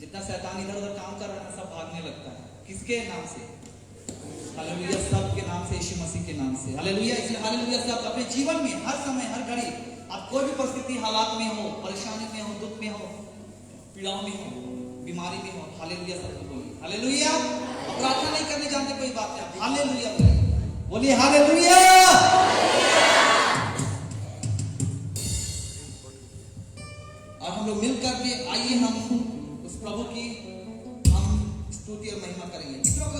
जितना शैतान इधर उधर काम कर रहा है सब भागने लगता है। किसके नाम से? हालेलुया, सब के नाम से, यीशु मसीह के नाम से। हालेलुया। इसलिए हालेलुया सब अपने जीवन में हर समय हर घड़ी आप कोई भी परिस्थिति हालात में हो, परेशानी में हो, दुख में हो, पीड़ाओं में हो, बीमारी में हो, हालेलुया सब बोलिए। हालेलुया। प्रार्थना नहीं करने जानते कोई बात नहीं, हालेलुया बोलिए। हालेलुया। और हम लोग मिल करके आइए हम उस प्रभु की हम स्तुति और महिमा करेंगे। किस लोग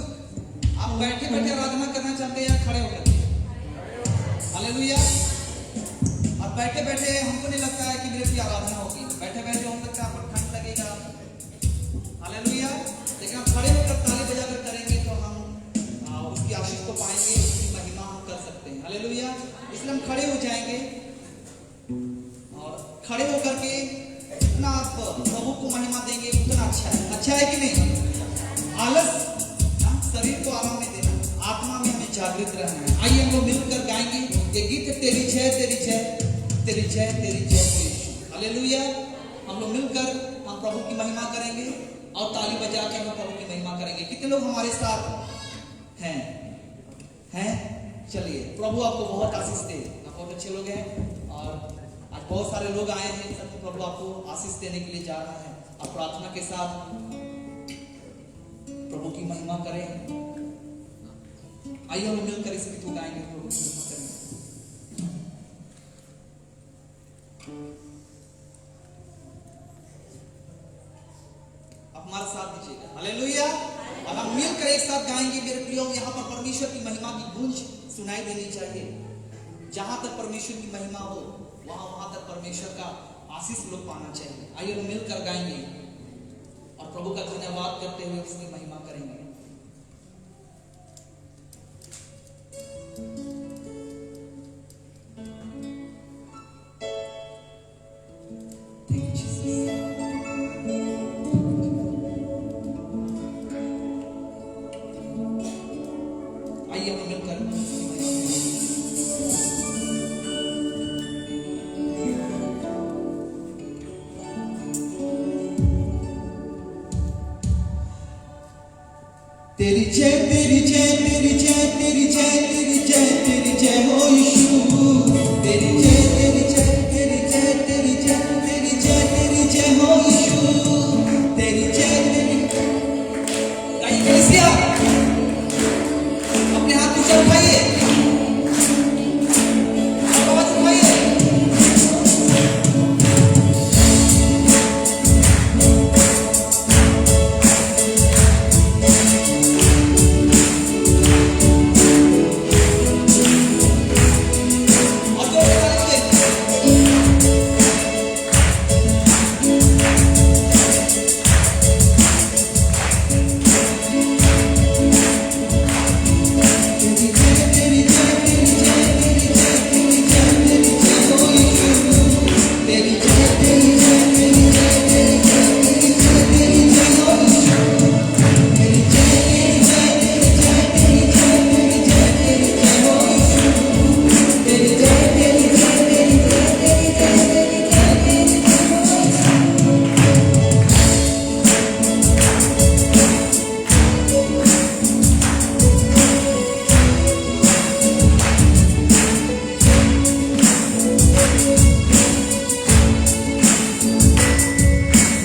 आप बैठे बैठे आराधना करना चाहते हैं या खड़े होकर? हालेलुया। अब बैठे बैठे हमको नहीं लगता है कि मेरे की आराधना होगी। बैठे बैठे हो सकता है आपको ठंड लगेगा। हालेलुया। लेकिन आप खड़े होकर ताली बजाकर करेंगे तो हम उसकी आशीष को पाएंगे, उसकी महिमा हम कर सकते हैं। हालेलुया। इसलिए हम खड़े हो जाएंगे और खड़े होकर के जितना आप प्रभु को महिमा देंगे उतना अच्छा है। अच्छा है कि नहीं? आलस शरीर को आराम में देना, आत्मा में हमें जागृत रहना है। आइए हम लोग मिलकर गाएंगे ये गीत, तेरी जय तेरी जय तेरी जय तेरी जय यीशु। हालेलुया। हम लोग मिलकर हम प्रभु की महिमा करेंगे और ताली बजा के हम प्रभु की महिमा करेंगे। कितने लोग हमारे साथ हैं? चलिए, प्रभु आपको बहुत आशीष दे। आप बहुत अच्छे लोग हैं और आज बहुत सारे लोग आए हैं। सत्य प्रभु आपको आशीष देने के लिए जा रहा है। आप प्रार्थना के साथ प्रभु की महिमा करें। आइए हम मिलकर इस गीत को गाएंगे, प्रभु की महिमा करेंगे। आप हमारा साथ दीजिएगा। हालेलुया। और हम मिलकर एक साथ गाएंगे। मेरे प्रियो, यहाँ पर परमेश्वर की महिमा की गूंज सुनाई देनी चाहिए। जहां तक परमेश्वर की महिमा हो वहां तक परमेश्वर का आशीष लोग पाना चाहिए। आइए हम मिलकर गाएंगे और प्रभु का धन्यवाद करते हुए उसकी महिमा करेंगे। आइए हम मिलकर तेरी जय तेरी जय तेरी जय तेरी जय तेरी जय तेरी जय हो यीशु। तेरी जय तेरी जय तेरी जय तेरी जय तेरी जय तेरी जय हो यीशु। तेरी जय तेरी कलीसिया अपने हाथ ऊंचा उठाइए, आवाज उठाइए।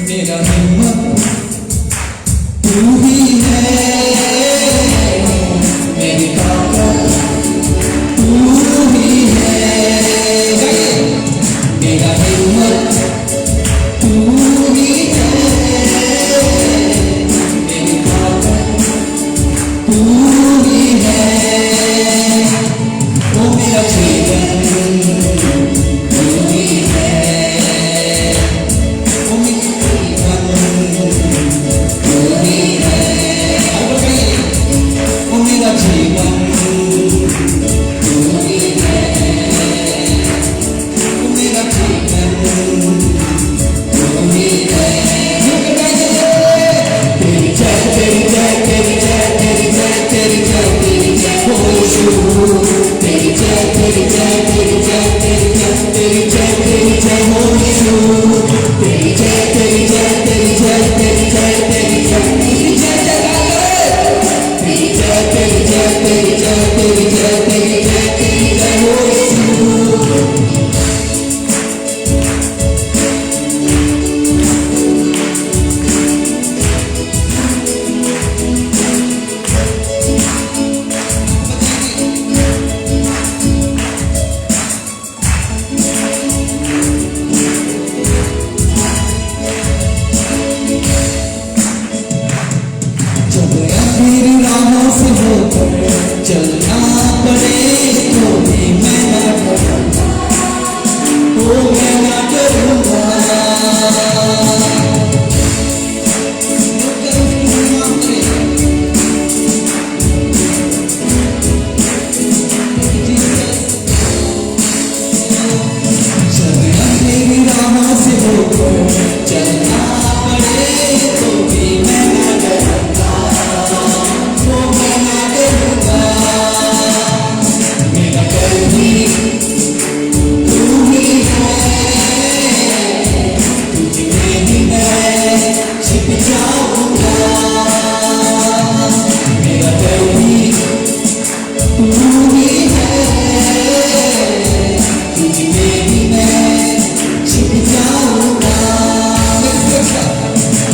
मेरा हिम्मत तू ही है, मेरी ताकत तू ही है। मेरा हिम्मत तू ही है, मेरी ताकत तू ही है। ओ मेरा जीवन तू ही है। Oh,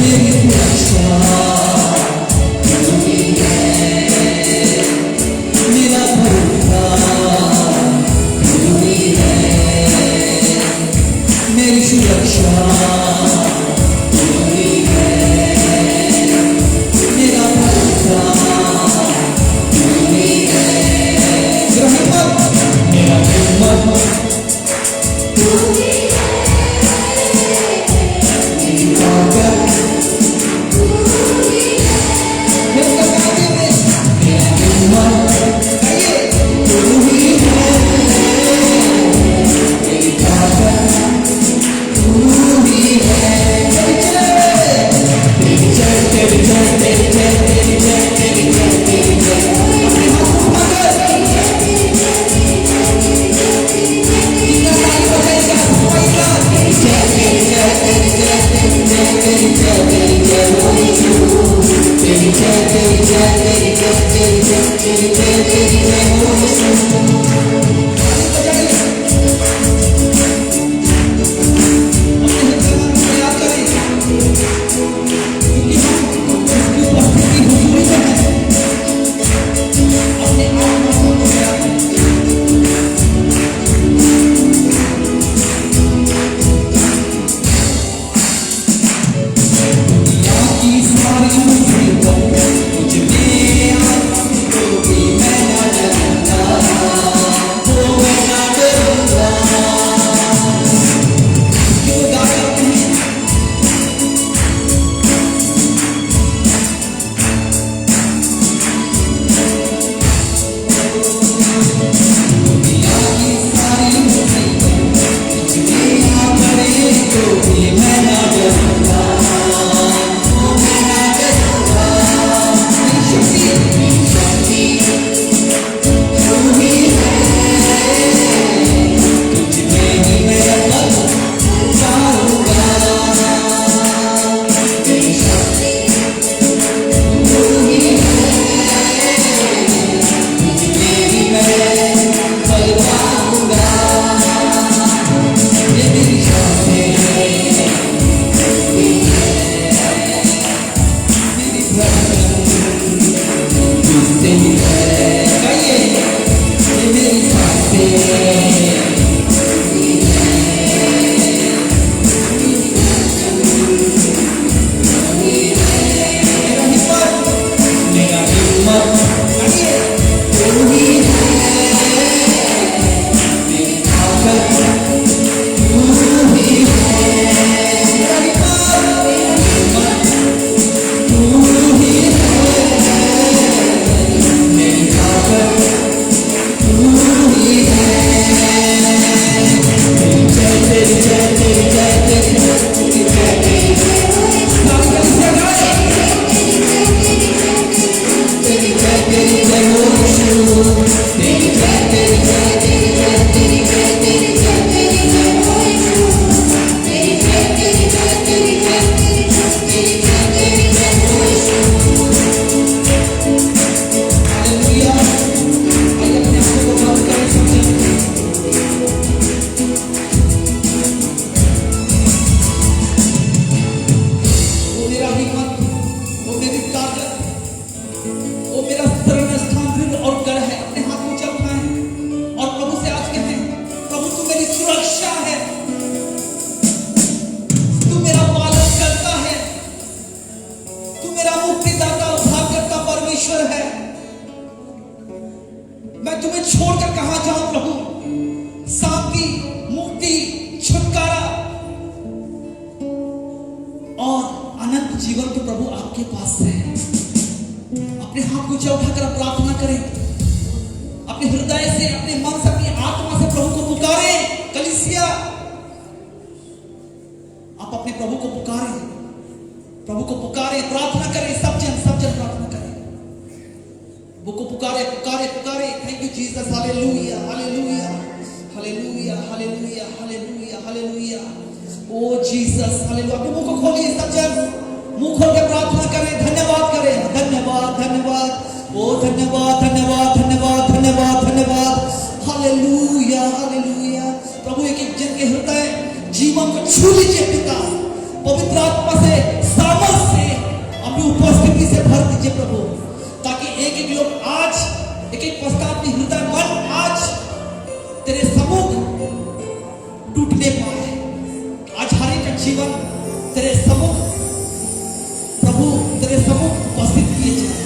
मेरी सुरक्षा तू ही है, मेरा भरोसा तू ही है, मेरी सुरक्षा तू ही है, मेरा भरोसा तू ही है, मेरा हिम्मत तू ही है, मेरी ताकत तू ही है, मेरा हिम्मत तू ही है, मेरी ताकत तू ही है, तेरी जय तेरी जय तेरी जय तेरी जय तेरी जय तेरी जय, अपने हाथ उठाकर जितना ताली बजाएगा सफाईगा, तेरी जय तेरी जय तेरी जय तेरी जय तेरी जय तेरी जय हो यीशु, तेरी जय तेरी जय तेरी जय तेरी जय तेरी जय तेरी जय हो यीशु, ताली बजाइए, अपने हृदय में याद करें, क्योंकि हम उसकी उपस्थिति हुजूरी में है, अपने आत्मा को याद करें। दुनिया की सारी मुसीबत मुझ में आती तो भी मैं ना डरूंगा, वो मैं ना डरूंगा, क्यों गाता हूँ दुनिया की सारी मुसीबत मुझ में आ पड़े तो भी मैं ना डरूंगा, वो मैं ना डरूंगा, मेरी शक्ति तू ही है, तुझ में ही मैं पल पाऊंगा, मेरी शक्ति तू ही है, तुझ में ही मैं पल पाऊंगा, ये मेरी शक्ति मेरी धड़कन तुझसे ही है, कहिए ये मेरी सांसें मेरा हिम्मत कहिए तू ही है, मेरी ताकत तू ही है, मेरा हिम्मत तू ही है, मेरी ताकत तू ही है, तेरी जय तेरी जय तेरी जय तेरी जय तेरी जय तेरी जय, सारी गली से गाए, तेरी जय तेरी जय हो यीशु, तेरी जय तेरी जय तेरी जय तेरी जय तेरी जय तेरी जय हो यीशु, तेरी जय तेरी जय तेरी जय तेरी जय तेरी जय तेरी जय हो यीशु, हालेलुया। आइए अपने आप को बंद करें, समझें, वो मेरा हिम्मत, वो मेरी ताकत, वो मेरा शरण स्थान दृढ़ और गढ़ है, अपने हाथ ऊंचा उठाएं और प्रभु से आज कहें, प्रभु तू मेरी सुरक्षा है, तू मेरा पालन करता है, तू मेरा मुक्तिदाता उद्धारकर्ता परमेश्वर है, मैं तुम्हें छोड़कर कहां जाऊं प्रभु, शांति मुक्ति छुटकारा और अनंत जीवन तो प्रभु आपके पास है। अपने हाथ को ऊंचा उठाकर आप प्रार्थना करें, अपने हृदय से, अपने मन से, अपनी आत्मा से प्रभु को पुकारें। कलीसिया आप अपने प्रभु को पुकारें, प्रभु को पुकारें, प्रार्थना करें, सब जन प्रार्थना करें, वो को पुकारे पुकारे पुकारे। Thank you Jesus, hallelujah hallelujah hallelujah hallelujah hallelujah hallelujah, oh Jesus hallelujah. अपने मुंह को खोलिए सब जन, मुंह खोल के प्रार्थना करें, धन्यवाद करें, धन्यवाद धन्यवाद, ओ धन्यवाद धन्यवाद धन्यवाद धन्यवाद धन्यवाद, हालेलुया हालेलुया। प्रभु एक एक जन के हृदय जीवन को छू लीजिए पिता, पवित्र आत्मा से सामर्थ दीजिए प्रभु, ताकि एक एक लोग आज एक एक प्रस्ताव अपनी हृदय मन आज तेरे सम्मुख टूटने पाए। आज हर एक जीवन तेरे सम्मुख प्रभु, तेरे सम्मुख उपस्थित किए जाए।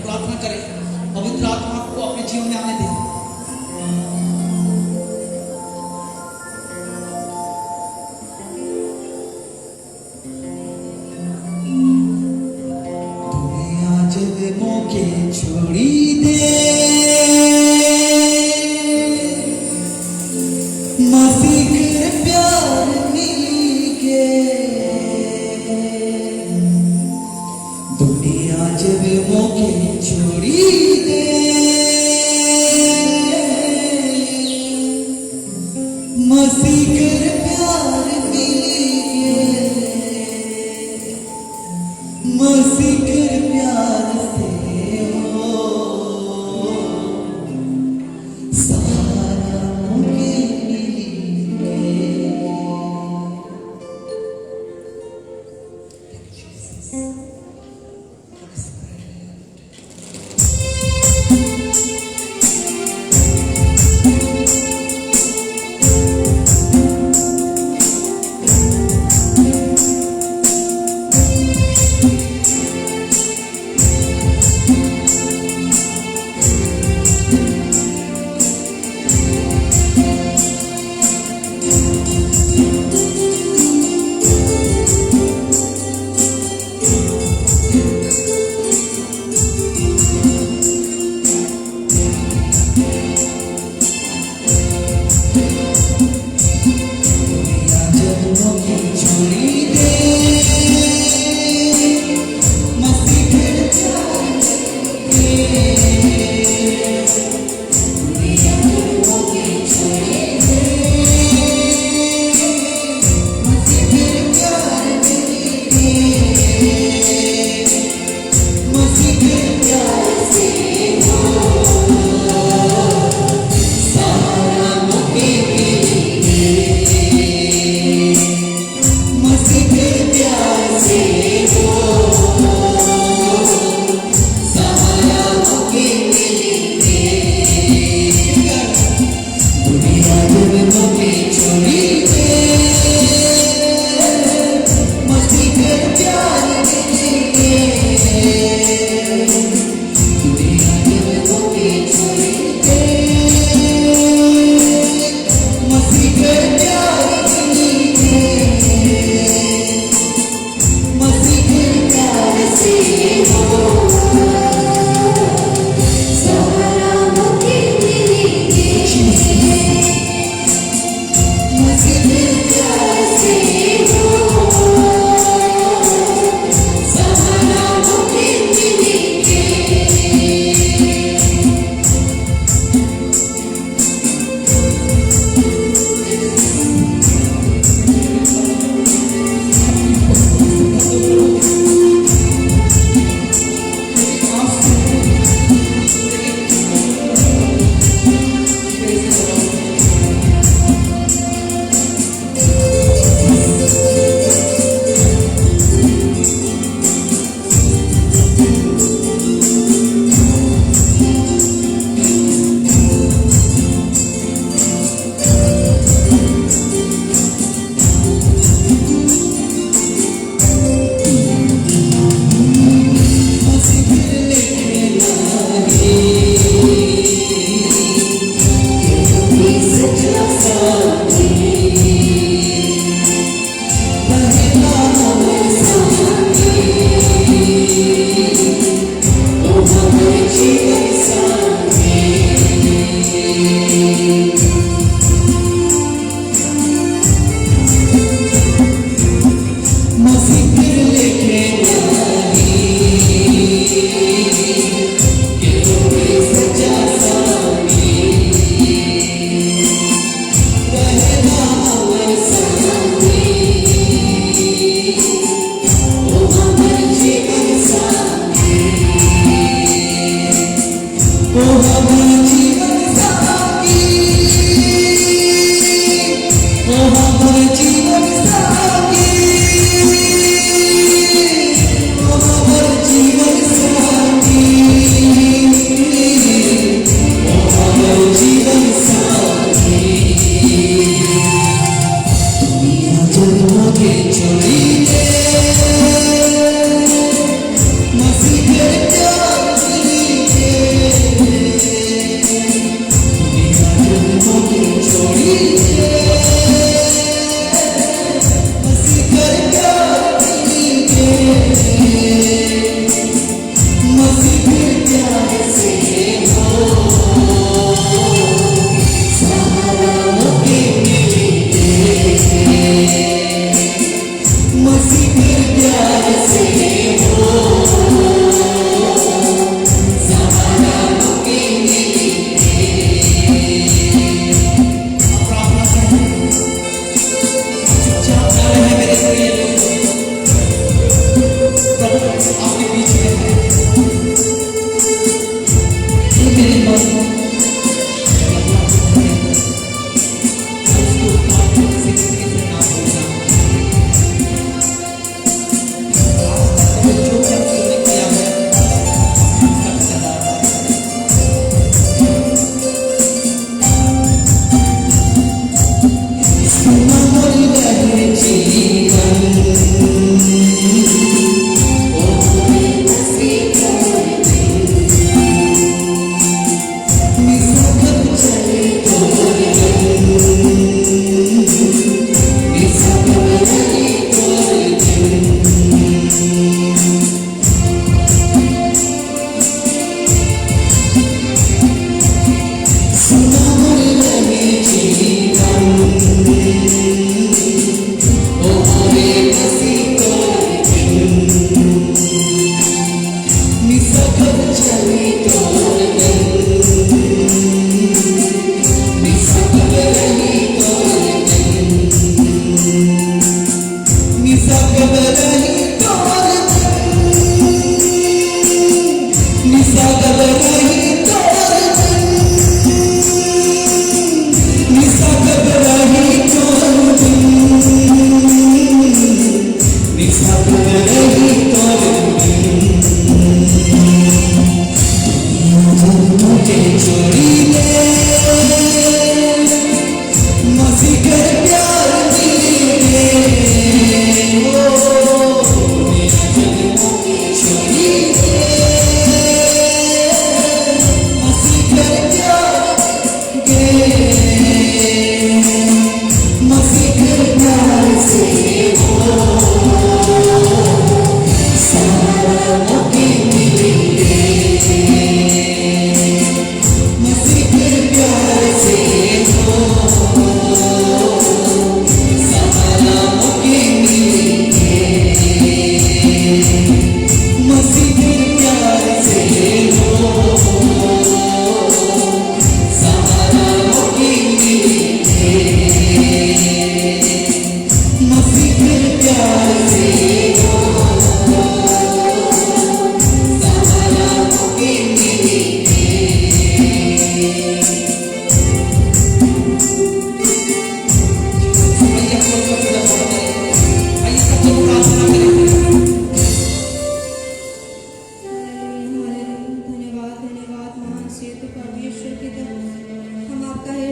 प्रार्थना करें, पवित्र आत्मा को अपने जीवन में आने दें। दुनिया जब मौके छोड़ी दे, मसीह के प्यार मिल के, दुनिया जब मौके छोड़ी दे, मसीह के प्यार मिल के, मसीह के प्यार से हो सारा मौके मिल के।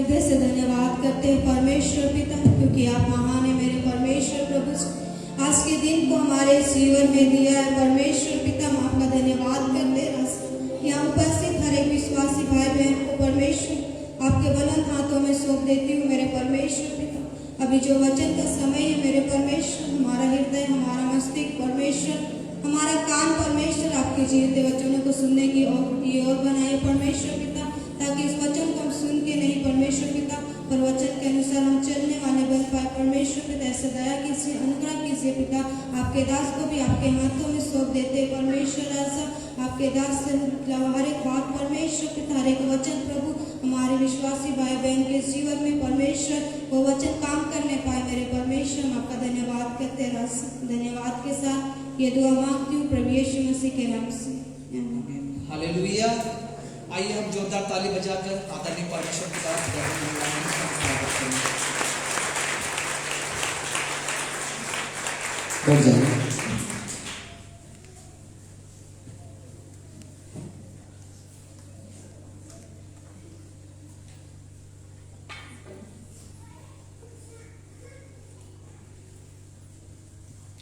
हृदय से धन्यवाद करते हैं परमेश्वर पिता, क्योंकि आप महान है मेरे परमेश्वर प्रभु। आज के दिन को हमारे जीवन में दिया है परमेश्वर पिता, हम आपका धन्यवाद करते हैं। यहाँ उपस्थित हर एक विश्वासी भाई बहन को परमेश्वर आपके बुलंद हाथों में सौंप देती हूँ मेरे परमेश्वर पिता। अभी जो वचन का समय है मेरे परमेश्वर, हमारा हृदय, हमारा मस्तिष्क परमेश्वर, हमारा कान परमेश्वर आपके जीते वचनों को सुनने की ओर बनाए परमेश्वर पिता, ताकि इस वचन को हम सुन के नहीं परमेश्वर पिता, पर वचन के अनुसार हम चलने वाले बन पाए परमेश्वर पिता। ऐसे दया कीजिए, अनुग्रह कीजिए पिता। आपके दास को भी आपके हाथों में सौंप देते परमेश्वर। ऐसा आपके दास से हर एक बात परमेश्वर पिता, हर एक वचन प्रभु हमारे विश्वासी भाई बहन के जीवन में परमेश्वर वो वचन काम करने पाए मेरे परमेश्वर। हम आपका धन्यवाद करते हैं। धन्यवाद के साथ ये दुआ मांगती हूँ प्रभु यीशु मसीह के नाम से, आमीन। हालेलुया। आइए हम जोरदार ताली बजाकर आदरणीय परमेश्वर पिता बैठ जाइए।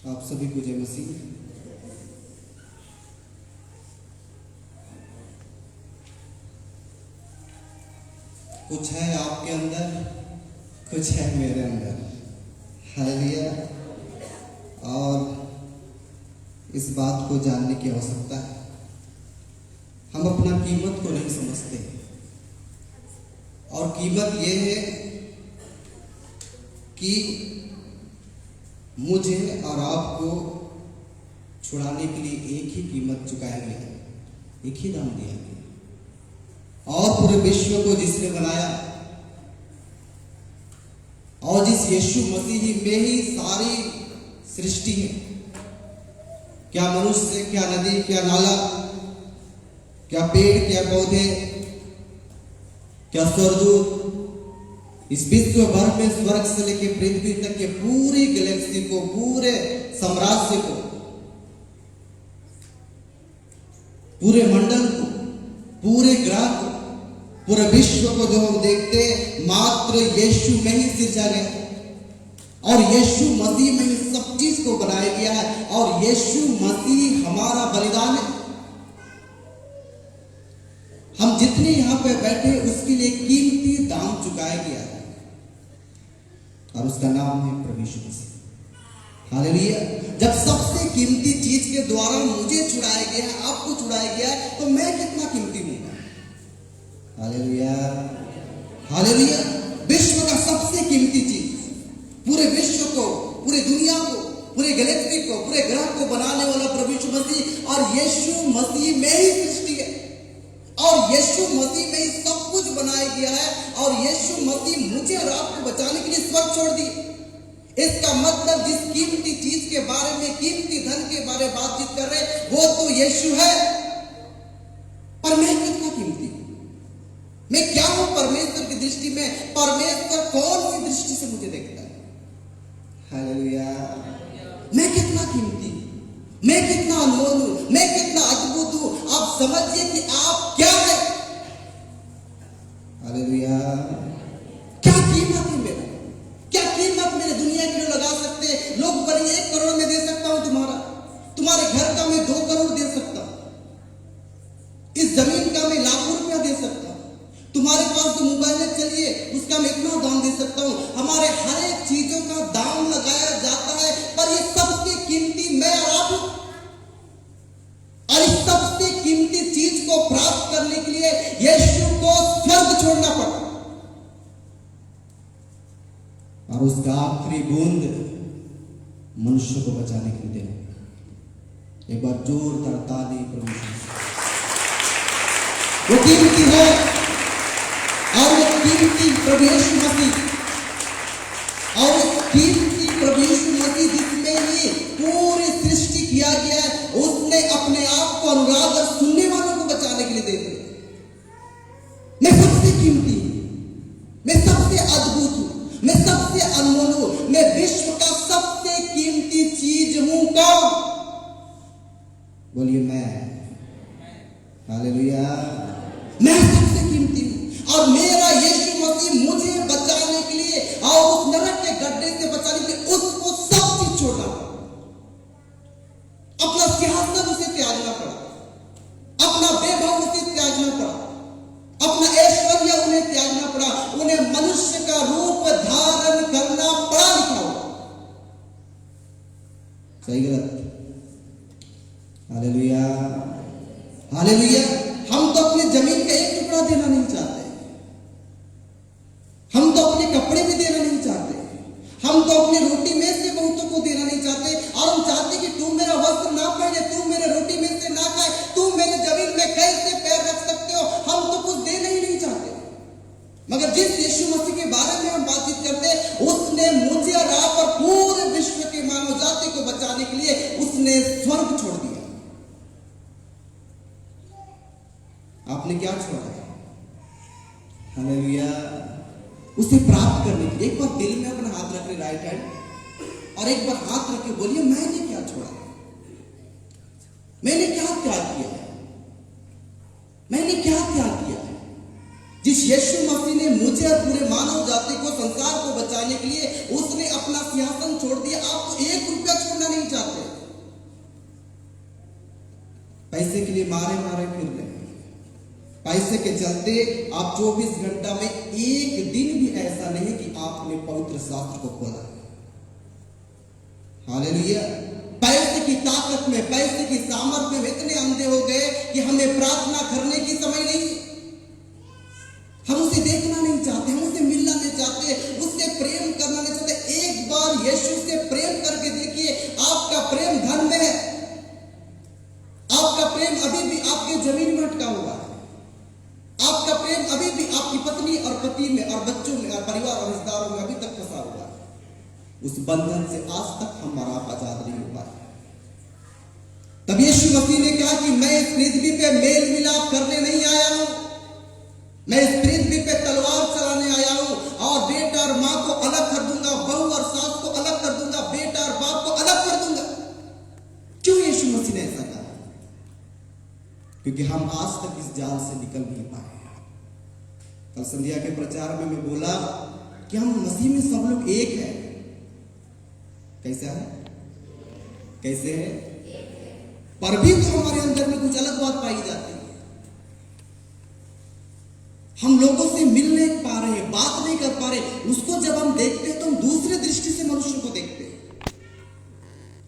आप सभी को जय मसीह। कुछ है आपके अंदर, कुछ है मेरे अंदर। हालेलुया। और इस बात को जानने की आवश्यकता है, हम अपना कीमत को नहीं समझते, और कीमत ये है कि मुझे और आपको छुड़ाने के लिए एक ही कीमत चुकाया गया, एक ही दाम दिया गया। और पूरे विश्व को जिसने बनाया, और जिस यीशु मसीह में ही सारी सृष्टि है, क्या मनुष्य, क्या नदी, क्या नाला, क्या पेड़, क्या पौधे, क्या स्वर्गदूत, इस विश्व भर में स्वर्ग से लेकर पृथ्वी तक के पूरी गैलेक्सी को, पूरे साम्राज्य को, पूरे मंडल को, पूरे ग्रह को, पूरे विश्व को जो हम देखते मात्र यीशु में ही सिरजा गया, और यीशु मसीह में ही सब चीज को बनाया गया है, और यीशु मसीह हमारा बलिदान है। हम जितने यहां पे बैठे उसके लिए कीमती दाम चुकाया गया है, और उसका नाम है प्रभु यीशु मसीह। हालेलुया। जब सबसे कीमती चीज के द्वारा मुझे छुड़ाया गया है, आपको छुड़ाया गया है, तो मैं कितना कीमती हूं। Hallelujah, hallelujah. विश्व का सबसे कीमती चीज, पूरे विश्व को, पूरे दुनिया को, पूरे गैलेक्सी को, पूरे ग्रह को बनाने वाला प्रभु यीशु मसीह, और यीशु मसीह में ही सृष्टि है, और यीशु मसीह में ही सब कुछ बनाया गया है, और यीशु मसीह मुझे और आपको बचाने के लिए स्वर्ग छोड़ दी। इसका मतलब जिस कीमती चीज के बारे में, कीमती धन के बारे में बातचीत कर रहे, वो तो यीशु है। पर मैं कितना कीमती हूं, मैं क्या हूं परमेश्वर की दृष्टि में? परमेश्वर कौन सी दृष्टि से मुझे देखता है? हालेलुया। मैं कितना कीमती हूं, मैं कितना अनमोल हूं, मैं कितना अद्भुत हूं। आप समझिए कि आप क्या है। हालेलुया। क्या कीमत है मेरा, क्या कीमत मेरे दुनिया के लिए लगा सकते हैं लोग? बड़ी 1 करोड़ में दे सकता हूं तुम्हारे घर का मैं 2 करोड़ दे सकता हूं, इस जमीन का मैं लाखों रुपया दे सकता हूं, तुम्हारे पास जो मोबाइल है चलिए उसका मैं इतना दाम दे सकता हूं। हमारे हर एक चीजों का दाम लगाया जाता है, पर ये सबसे कीमती मैं और आप हूं। और इस सबसे कीमती चीज को प्राप्त करने के लिए यीशु को स्वर्ग छोड़ना पड़ा, और उसका आखिरी बूंद मनुष्य को बचाने के लिए देना। एक बार जोरदार ताली प्रभु वो कीमती है, और वो कीमती प्रभु यीशु मसीह, और कीमती प्रभु यीशु मसीह जिसमें ही पूरी सृष्टि किया गया है, उसने अपने आप को अनुराग और सुनने वालों को बचाने के लिए दे दिया। मैं सबसे कीमती हूं, मैं सबसे अद्भुत हूं, मैं सबसे अनमोल हूं, मैं विश्व का सबसे कीमती चीज हूं। कौन? बोलिए मैं। हालेलुया। मैं सबसे कीमती हूं, और मेरा यीशु मसीह मुझे बचाने के लिए और उस नरक के गड्ढे से बचाने के लिए उसको सब चीज छोड़ना पड़ा। अपना सिंहासन उसे त्यागना पड़ा, अपना वैभव उसे त्यागना पड़ा, अपना ऐश्वर्य उन्हें त्यागना पड़ा, उन्हें मनुष्य का रूप धारण करना पड़ा। लिखा हुआ सही गलत? Hallelujah, hallelujah. हम तो अपने जमीन का एक टुकड़ा देना नहीं चाहते, हम तो अपने कपड़े भी देना नहीं चाहते, हम तो अपनी रोटी में से बहुतों को देना नहीं चाहते, और हम चाहते कि तू मेरा वस्त्र ना पहने, तू मेरे रोटी में से ना खाए, तू मेरे जमीन में कैसे पैर रख सकते हो। हम तो कुछ देना ही नहीं चाहते। मगर जिस यीशु मसीह के बारे में हम बातचीत करते, उसने मुझे और आप और पूरे विश्व की मानव जाति को बचाने के लिए उसने स्वर्ग छोड़ दिया। आपने क्या छोड़ा है? हालेलुया। उसे प्राप्त करने के लिए एक बार दिल में अपना हाथ रख ले, राइट हैंड, और एक बार हाथ रख के बोलिए, मैंने क्या छोड़ा, मैंने क्या त्याग किया है, मैंने क्या त्याग किया है। जिस यीशु मसीह ने मुझे और पूरे मानव जाति को, संसार को बचाने के लिए उसने अपना सिंहासन छोड़ दिया। आप तो एक रुपया छोड़ना नहीं चाहते, पैसे के लिए मारे मारे फिर रहे, पैसे के चलते आप 24 घंटा में एक दिन भी ऐसा नहीं कि आपने पवित्र शास्त्र को खोला। हालेलुया। पैसे की ताकत में, पैसे की सामर्थ्य में इतने अंधे हो गए कि हमें प्रार्थना करने की समय नहीं, हम उसे देखना नहीं चाहते, हम उसे मिलना नहीं चाहते, उससे प्रेम करना नहीं चाहते। एक बार यीशु से प्रेम करके देखिए, आपका प्रेम धन में है, आपका प्रेम अभी भी आपके जमीन में अटका हुआ है, आपका प्रेम अभी भी आपकी पत्नी और पति में और बच्चों में और परिवार और रिश्तेदारों में अभी तक फंसा हुआ है। उस बंधन से आज तक हमारा आजाद नहीं हो पाया। तब यीशु मसीह ने कहा कि मैं इस पृथ्वी पे मेल मिलाप करने नहीं आया हूं, मैं इस पृथ्वी पे तलवार चलाने आया हूं, और बेटा और मां को अलग कर दूंगा, बहू और सास को अलग कर दूंगा, बेटा और बाप को अलग कर दूंगा। क्यों यीशु मसीह ने ऐसा कहा? क्योंकि हम आज तक इस जाल से निकल नहीं पाए। कल संध्या के प्रचार में मैं बोला कि हम मसीह में सब लोग एक हैं। कैसा है? कैसे है? पर भी तो हमारे अंदर में कुछ अलग बात पाई जाती है। हम लोगों से मिल नहीं पा रहे, बात नहीं कर पा रहे। उसको जब हम देखते हैं तो हम दूसरे दृष्टि से मनुष्य को देखते हैं।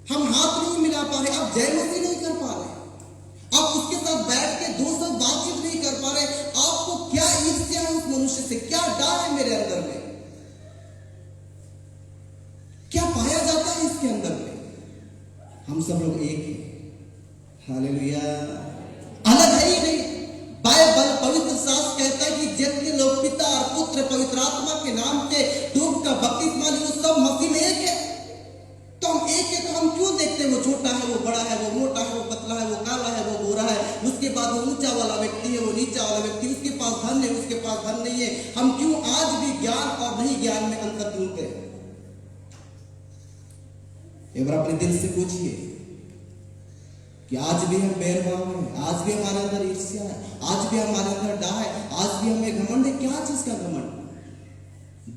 हम हाथ नहीं मिला पा रहे, आप जय मसीह नहीं कर पा रहे, आप उसके साथ बैठ के दो शब्द बातचीत नहीं कर पा रहे। आपको क्या ईर्ष्या है उस मनुष्य से, क्या डर है मेरे अंदर में, क्या पाया जाता है इसके अंदर में? हम सब लोग एक हैं। हालेलुया। अलग है ही नहीं। बाइबल पवित्र शास्त्र कहता है कि जितने लोग पिता और पुत्र पवित्र आत्मा के नाम से डूब का बपतिस्मा लिए, वो सब मसीह में एक है। तो हम एक है, तो हम क्यों देखते हैं वो छोटा है, वो बड़ा है, वो मोटा है, वो पतला है, वो काला है, वो गोरा है, उसके बाद वो ऊंचा वाला व्यक्ति है, वो नीचा वाला व्यक्ति, उसके पास धन है, उसके पास धन नहीं है। हम क्यों आज भी ज्ञान और नहीं ज्ञान में अंतर ढूंढते हैं? एक बार अपने दिल से पूछिए कि आज भी हम बैरभाव हैं, आज भी हमारे अंदर ईर्ष्या है, आज भी हमारे अंदर डाह है, आज भी हमें घमंड है। क्या चीज का घमंड?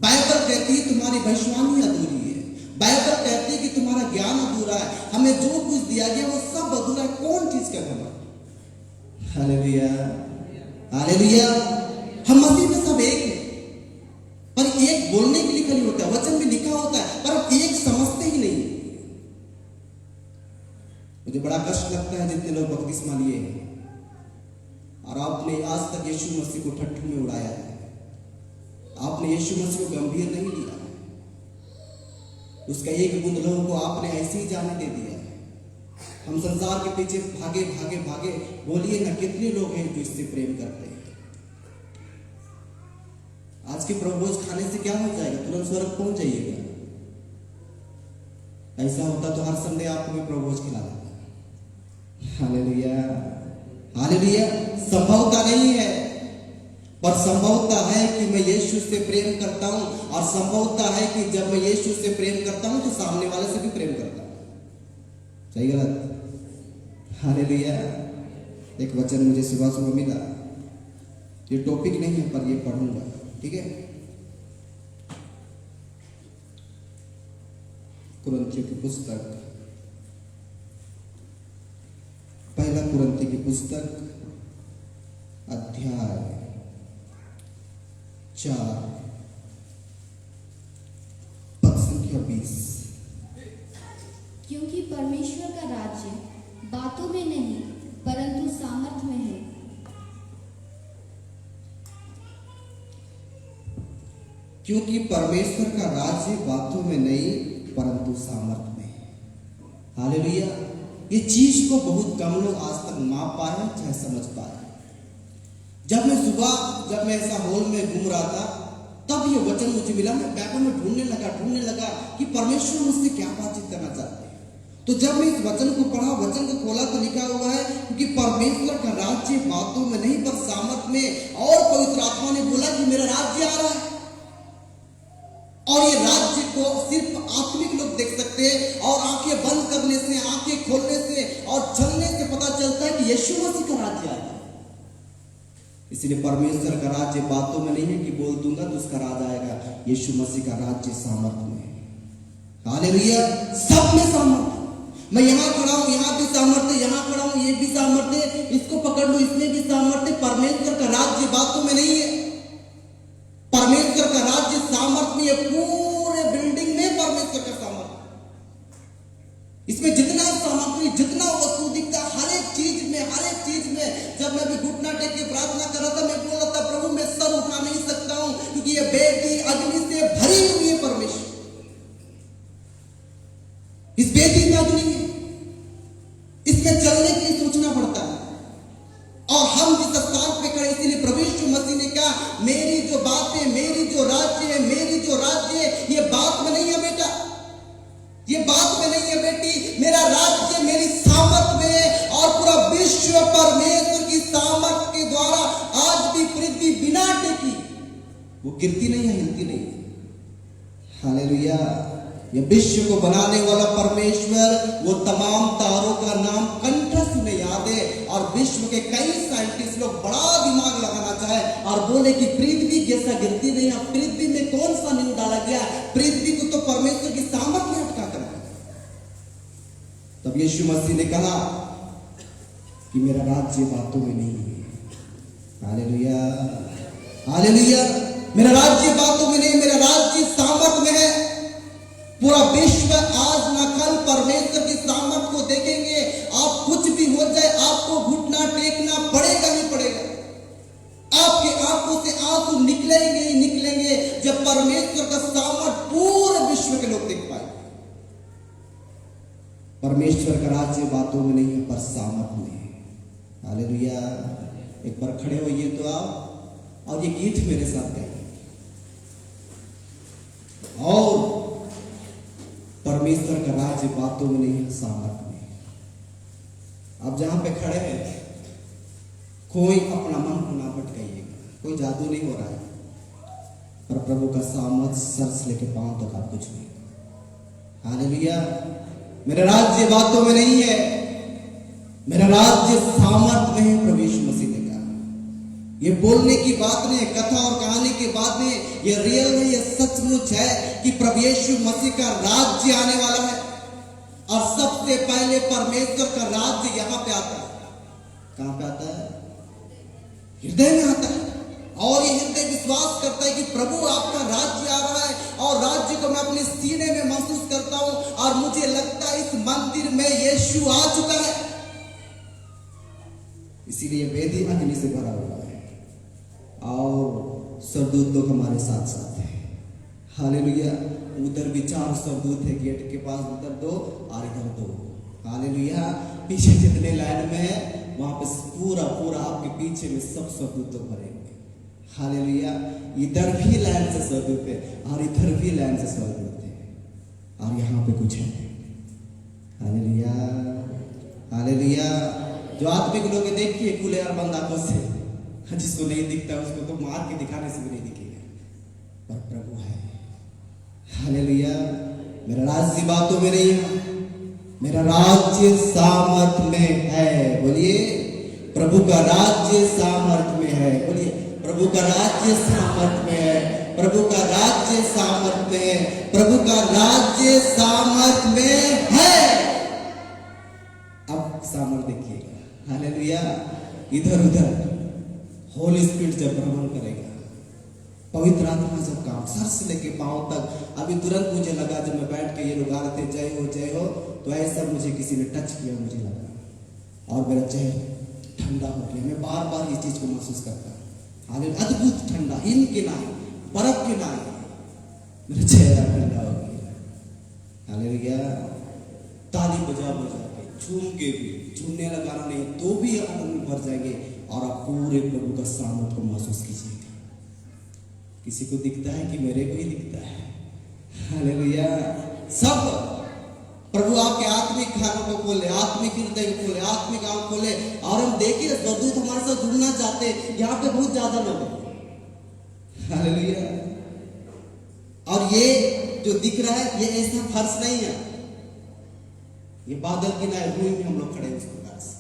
बाइबल कहती है तुम्हारी भविष्यवाणी अधूरी है, बाइबल कहती है कि तुम्हारा ज्ञान अधूरा है, हमें जो कुछ दिया गया वो सब अधूरा है। कौन चीज का घमंड? Hallelujah, hallelujah. हम मसीह में सब एक हैं, पर एक बोलने के लिए खाली होता है, वचन में लिखा होता है, पर हम एक समझते ही नहीं। मुझे बड़ा कष्ट लगता है जितने लोग बपतिस्मा लिए हैं और आपने आज तक यीशु मसीह को ठट्ठू में उड़ाया है, आपने यीशु मसीह को गंभीर नहीं लिया, उसका एक बूंद लोगों को आपने ऐसे ही जाने दे दिया। हम संसार के पीछे भागे भागे भागे, बोलिए ना कितने लोग हैं जो इससे प्रेम करते हैं। आज के प्रभुभोज खाने से क्या हो जाएगा? तुरंत स्वर्ग पहुंच जाइएगा। ऐसा होता तो हर संडे आपको मैं प्रभुभोज खिला देता। Hallelujah, hallelujah. संभवता नहीं है, पर संभवता है कि मैं यीशु से प्रेम करता हूं, और संभवता है कि जब मैं यीशु से प्रेम करता हूं तो सामने वाले से भी प्रेम करता हूं। सही गलत? हालेलुया। एक वचन मुझे सुबह सुबह मिला, ये टॉपिक नहीं है पर ये पढ़ूंगा, ठीक है। कुरिन्थियों की पुस्तक, पहला कुरिन्थियों की पुस्तक अध्याय 4 पद संख्या 20। क्योंकि परमेश्वर का राज्य बातों में नहीं परंतु सामर्थ में है। क्योंकि परमेश्वर का राज्य बातों में नहीं परंतु सामर्थ में है। हालेलुया। ये चीज को बहुत कम लोग आज तक माप पाए चाहे समझ पाए। जब मैं ऐसा हॉल में घूम रहा था तब ये वचन मुझे मिला। मैं बाइबल में ढूंढने लगा कि परमेश्वर मुझसे क्या बातचीत करना चाहते हैं। तो जब मैं इस वचन को पढ़ा, वचन को खोला तो लिखा हुआ है क्योंकि परमेश्वर का राज्य बातों में नहीं पर सामर्थ में। और पवित्र आत्मा ने बोला कि मेरा राज्य आ रहा है और ये राज्य को सिर्फ आत्मिक लोग देख सकते हैं। और आंखें बंद करने से, आंखें खोलने से और चलने से पता चलता है कि यीशु मसीह का राज्य आ रहा है। इसलिए परमेश्वर का राज्य बातों में नहीं है कि बोल दूंगा तो उसका राज आएगा। यीशु मसीह का राज्य सामर्थ में है। हालेलुया। सब में सामर्थ। मैं यहाँ खड़ा हूँ, यहाँ भी सामर्थ है, यहाँ खड़ा हूँ, ये भी सामर्थ है, इसको पकड़ लो, इसमें भी सामर्थ है। परमेश्वर का राज्य बातों में नहीं है, परमेश्वर का राज्य सामर्थ में है। पूरे बिल्डिंग में परमेश्वर का सामर्थ। इसमें जितना सामग्री, जितना वस्तु दिखता, हर एक चीज में जब मैं भी घुटना टेक के प्रार्थना कर रहा था, मैं बोल रहा था प्रभु मैं सर उठा नहीं सकता हूं क्योंकि ये बेदी अग्नि से भरी हुई है। परमेश्वर इस बेदी में अग्नि है, इसमें चलने के लिए सोचना पड़ता है। और हम जिस स्थान पे खड़े, इसीलिए प्रभु यीशु मसीह ने कहा मेरी जो बात है, मेरी जो राज्य है, ये बात में नहीं है बेटा, ये बात में नहीं है बेटी। मेरा राज्य मेरी सामर्थ में है और पूरा विश्व परमेश्वर की सामर्थ के द्वारा आज भी पृथ्वी बिना टेकी वो गिरती नहीं है, हिलती नहीं है। हालेलुया। ये विश्व को बनाने वाला परमेश्वर, वो तमाम तारों का नाम कंठस्थ में याद है। और विश्व के कई साइंटिस्ट लोग बड़ा दिमाग लगाना चाहे और बोले कि पृथ्वी जैसा गिरती नहीं है। पृथ्वी में कौन सा नींव डाला गया? पृथ्वी को तो परमेश्वर की सामर्थ में अटका कर। तब यीशु मसीह ने कहा कि मेरा राज्य बातों में नहीं है। Hallelujah, hallelujah. मेरा राज्य बातों में नहीं, मेरा राज्य सामर्थ में है। पूरा विश्व आज न कल परमेश्वर की सामर्थ को देखेंगे। आप कुछ भी हो जाए, आपको घुटना टेकना पड़ेगा ही पड़ेगा। आपकी आंखों से आंसू निकलेंगे ही निकलेंगे जब परमेश्वर का सामर्थ पूरे विश्व के लोग देख पाए। परमेश्वर का राज्य बातों में नहीं है पर सामर्थ में है। हालेलुया। एक बार खड़े होइए तो आप और ये गीत मेरे साथ गाइए। और परमेश्वर का राज्य बातों में नहीं है, सामर्थ में। आप जहां पे खड़े हैं कोई अपना मन को ना भटकाइएगा, कोई जादू नहीं हो रहा है। पर प्रभु का सामर्थ सर से लेके पांव तक आप कुछ नहीं। हालेलुया। मेरा राज्य बातों में नहीं है, मेरा राज्य सामर्थ में है। प्रभु यीशु मसीह ने कहा ये बोलने की बात नहीं, कथा और कहानी की बात नहीं, ये रियल है, ये सचमुच है कि प्रभु यीशु मसीह का राज्य आने वाला है। और सबसे पहले परमेश्वर का राज्य यहां पे आता है। कहां पे आता है? हृदय में आता है। और ये हृदय विश्वास करता है कि प्रभु आपका राज्य आ रहा है और राज्य को मैं अपने सीने में महसूस करता हूं और मुझे लगता है इस मंदिर में यीशु आ चुका है। इसीलिए वेदी अग्नि से भरा हुआ है और स्वर्गदूत लोग हमारे साथ साथ हैं। हालेलुया। उधर भी 4 स्वर्गदूत है गेट के पास, उधर 2 और इधर 2। हालेलुया। पीछे जितने लाइन में है वहां पे पूरा आपके पीछे में सब स्वर्गदूत लोग भरे हुए। हालेलुया। इधर भी लाइन से स्वर्गदूत है और इधर भी लाइन से स्वर्गदूत है और यहाँ पे कुछ है। Hallelujah, hallelujah. जो आत्मिक लोग देखिए खुले और बंद आंखों से, जिसको नहीं दिखता उसको तो मार के दिखाने से भी नहीं दिखेगा, पर प्रभु है। हालेलुया। मेरा राज्य बातों में नहीं है, मेरा राज्य सामर्थ में है। बोलिए प्रभु का राज्य सामर्थ में है। बोलिए प्रभु का राज्य सामर्थ में है, प्रभु का राज्य सामर्थ में है, प्रभु का राज्य सामर्थ में है। अब सामर्थ देखिएगा, हालेलुया। इधर उधर होली स्पिरिट जब भ्रमण करेगा, पवित्र आत्मा जब काम सर से लेके पांव तक, अभी तुरंत मुझे लगा जब मैं बैठ के ये लोग आ रहे थे जय हो, तो ऐसा मुझे किसी ने टच किया, मुझे लगा और मेरा चेहरा ठंडा हो गया। मैं बार बार इस चीज को महसूस करता हूँ, हालेलुया। अद्भुत ठंडा, हिम के नाई, बर्फ के नाई, मेरा चेहरा ठंडा हो गया, हालेलुया। ताली बजा बजा के, झूम के भी, झूमने लगाना नहीं तो भी आनंद में भर जाएंगे और आप पूरे प्रभु का सामर्थ को महसूस कीजिएगा। किसी को दिखता है कि मेरे को ही दिखता है, हालेलुया। सब प्रभु आपके आत्मिक खानों को खोले, आत्मिक हृदय को खोले, आत्मिक आंख खोले और हम देखिए स्वर्गदूत हमारे साथ जुड़ना चाहते हैं। यहाँ पे बहुत ज्यादा लोग हैं, हालेलुया। और ये जो दिख रहा है ये ऐसा फर्श नहीं है, ये बादल की ना भूमि में हम लोग खड़े हैं उस प्रकार से,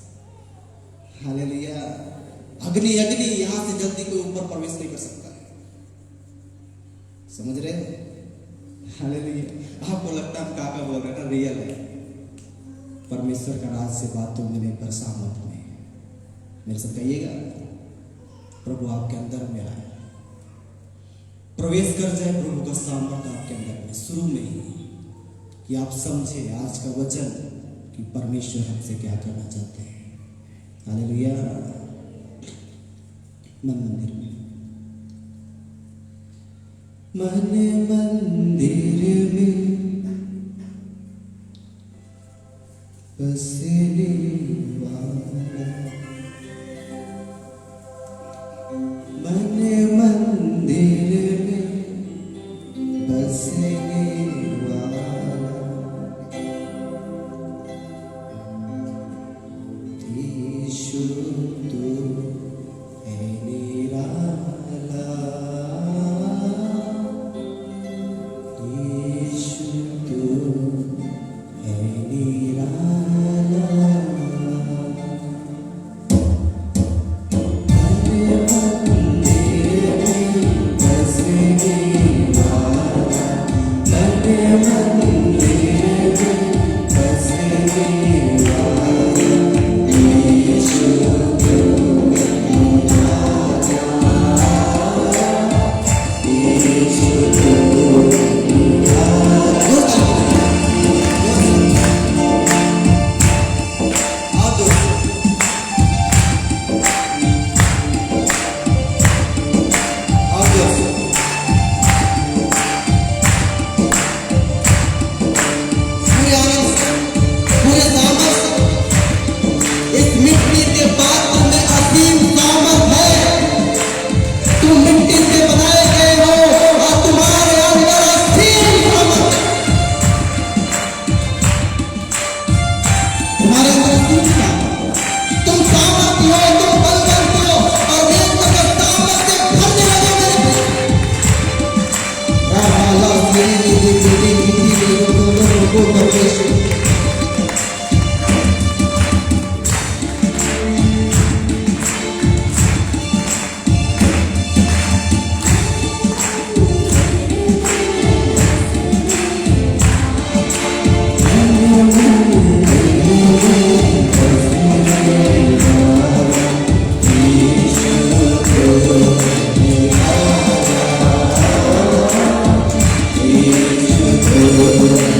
हालेलुया। अग्नि अग्नि, यहां से जल्दी कोई ऊपर प्रवेश नहीं कर सकता है, समझ रहे हैं, हालेलुया। आपको लगता है काका बोल रहा था, रियल है। परमेश्वर का राज से बातों में नहीं पर सामर्थ में। मेरे से कहिएगा प्रभु आपके अंदर में आए, प्रवेश कर जाए प्रभु का सामर्थ आपके अंदर में शुरू में ही, कि आप समझे आज का वचन कि परमेश्वर हमसे क्या करना चाहते हैं, हालेलुया। मन मंदिर में, मन मंदिर में बसने वाला, मन मंदिर में बसने वाला, यीशु तू है निराला, यीशु तू है निराला। Thank you.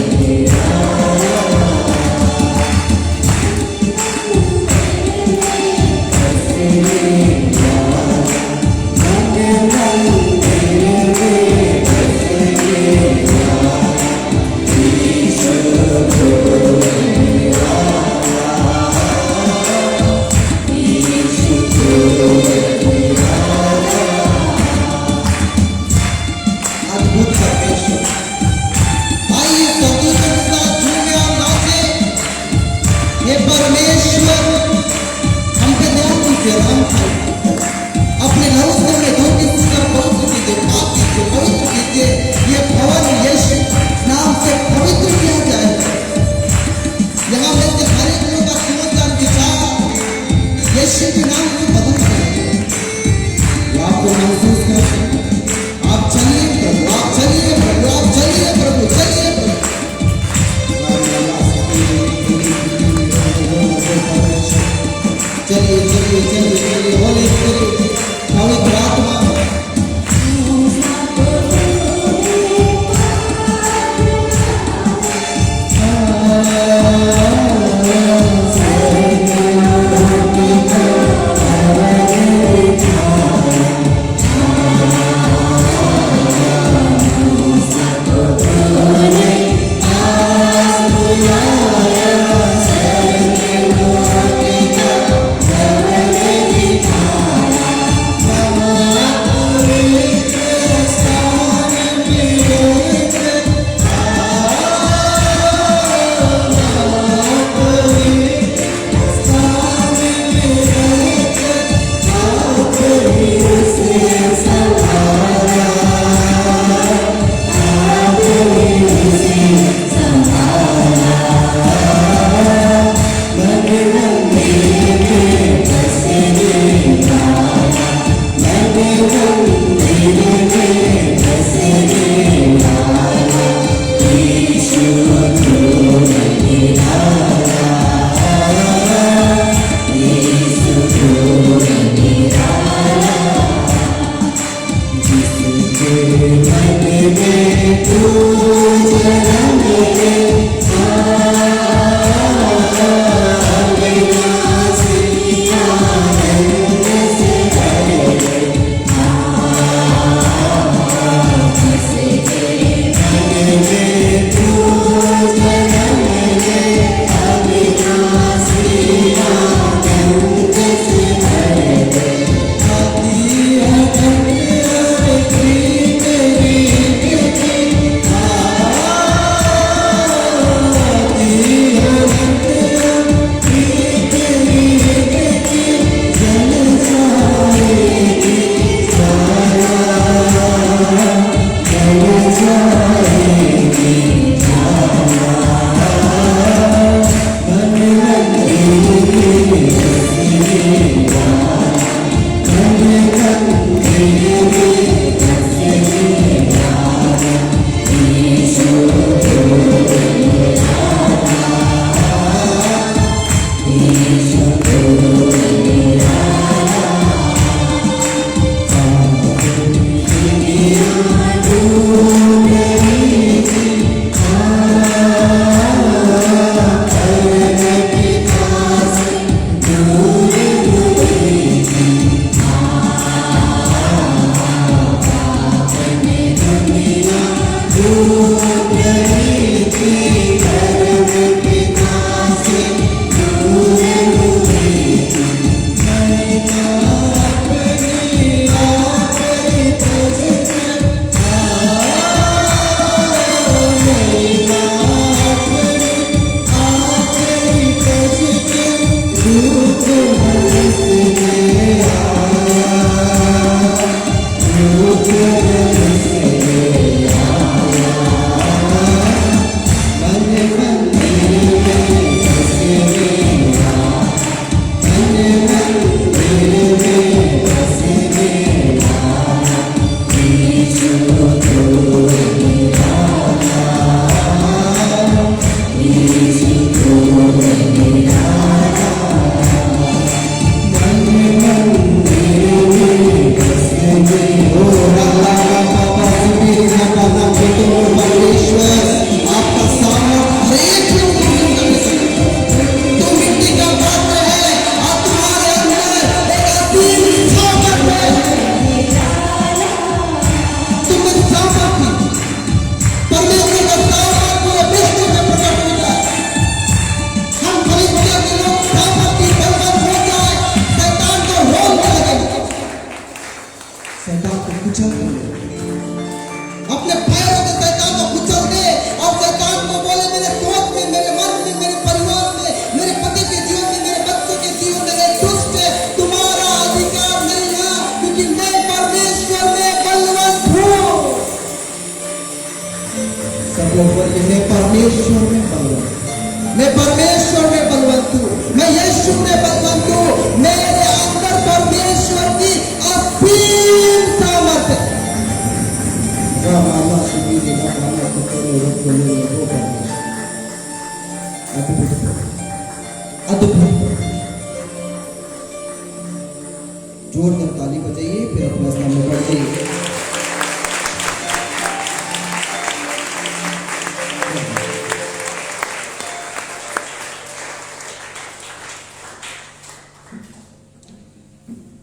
जोरदार ताली बजाइए, फिर अपना स्थान में बैठ जाइए।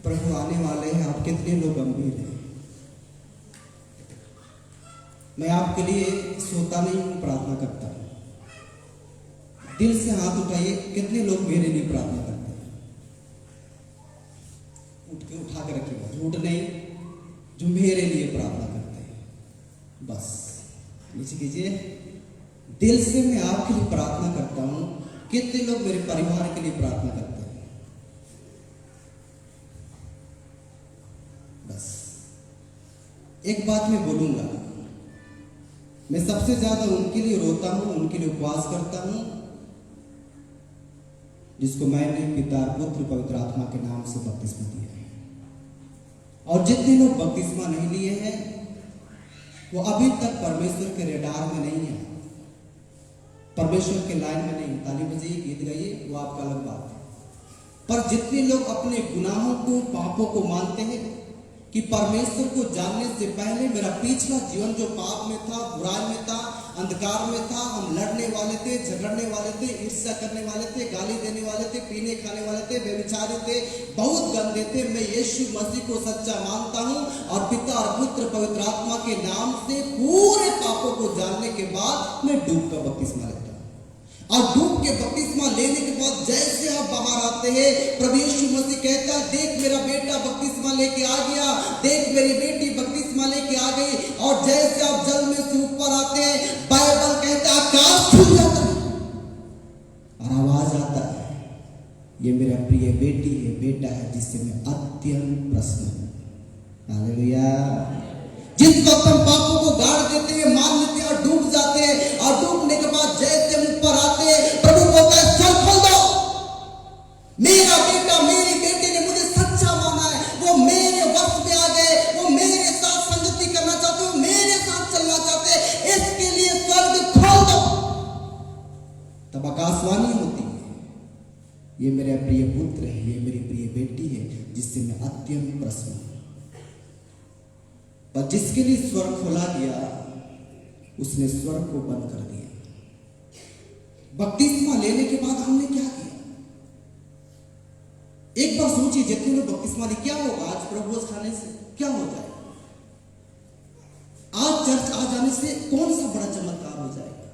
प्रभु आने वाले हैं, आप कितने लोग गंभीर हैं? मैं आपके लिए सोता नहीं हूं, प्रार्थना करता हूं। दिल से हाथ उठाइए, कितने लोग मेरे लिए प्रार्थना करते हैं? उठ के उठा के रखिएगा, झूठ नहीं, जो मेरे लिए प्रार्थना करते हैं बस। नीचे कीजिए। दिल से मैं आपके लिए प्रार्थना करता हूं। कितने लोग मेरे परिवार के लिए प्रार्थना करते हैं? बस एक बात मैं बोलूंगा, मैं सबसे ज्यादा उनके लिए रोता हूं, उनके लिए उपवास करता हूं जिसको मैंने पिता, पुत्र, पवित्र आत्मा के नाम से बपतिस्मा दिया है। और जितने लोग बपतिस्मा नहीं लिए हैं वो अभी तक परमेश्वर के रेडार में नहीं है, परमेश्वर के लाइन में नहीं। ताली बजाइए, गीत गाइए, वो आपका अलग बात है। पर जितने लोग अपने गुनाहों को, पापों को मानते हैं कि परमेश्वर को जानने से पहले मेरा पिछला जीवन जो पाप में था, बुराई में था, अंधकार में था, हम लड़ने वाले थे, झगड़ने वाले थे, ईर्ष्या करने वाले थे, गाली देने वाले थे, पीने खाने वाले थे, व्यभिचारी थे, बहुत गंदे थे। मैं यीशु मसीह को सच्चा मानता हूं और पिता और पुत्र पवित्र आत्मा के नाम से पूरे पापों को जानने के बाद मैं डूब का बपतिस्मा लेता हूं। और डूब के बपतिस्मा लेने के बाद जैसे आप बाहर आते हैं, प्रभु यीशु मसीह कहता है, देख मेरा बेटा बपतिस्मा लेके आ गया, देख मेरी बेटी बपतिस्मा लेके आ गई। और जैसे आप जल में से ऊपर आते हैं, बाइबल कहता है आकाश खुल जाता है और आवाज आता है, ये मेरा प्रिय बेटी है, बेटा है, जिससे मैं अत्यंत प्रसन्न हूं। हालेलुया। जिस वक्त हम पापों को गाड़ देते हैं, मान लेते हैं और डूब जाते हैं, और डूबने के बाद जैसे हम ऊपर आते हैं, प्रभु बोलता है स्वर्ग खोल दो, मेरा बेटा, मेरी बेटी ने मुझे सच्चा माना है, वो मेरे वक्त में आ गए, वो मेरे साथ संगति करना चाहते, वो मेरे साथ चलना चाहते, इसके लिए स्वर्ग खोल दो। तब आकाशवाणी होती है, ये मेरा प्रिय पुत्र है, ये मेरी प्रिय बेटी है, जिससे मैं अत्यंत प्रसन्न हूं। पर जिसके लिए स्वर्ग खोला गया, उसने स्वर्ग को बंद कर दिया। बपतिस्मा लेने के बाद हमने क्या किया? एक बार सोचिए, जितने लोग बपतिस्मा लिए, क्या होगा आज प्रभु खाने से? क्या हो जाएगा? आज चर्च आ जाने से कौन सा बड़ा चमत्कार हो जाएगा?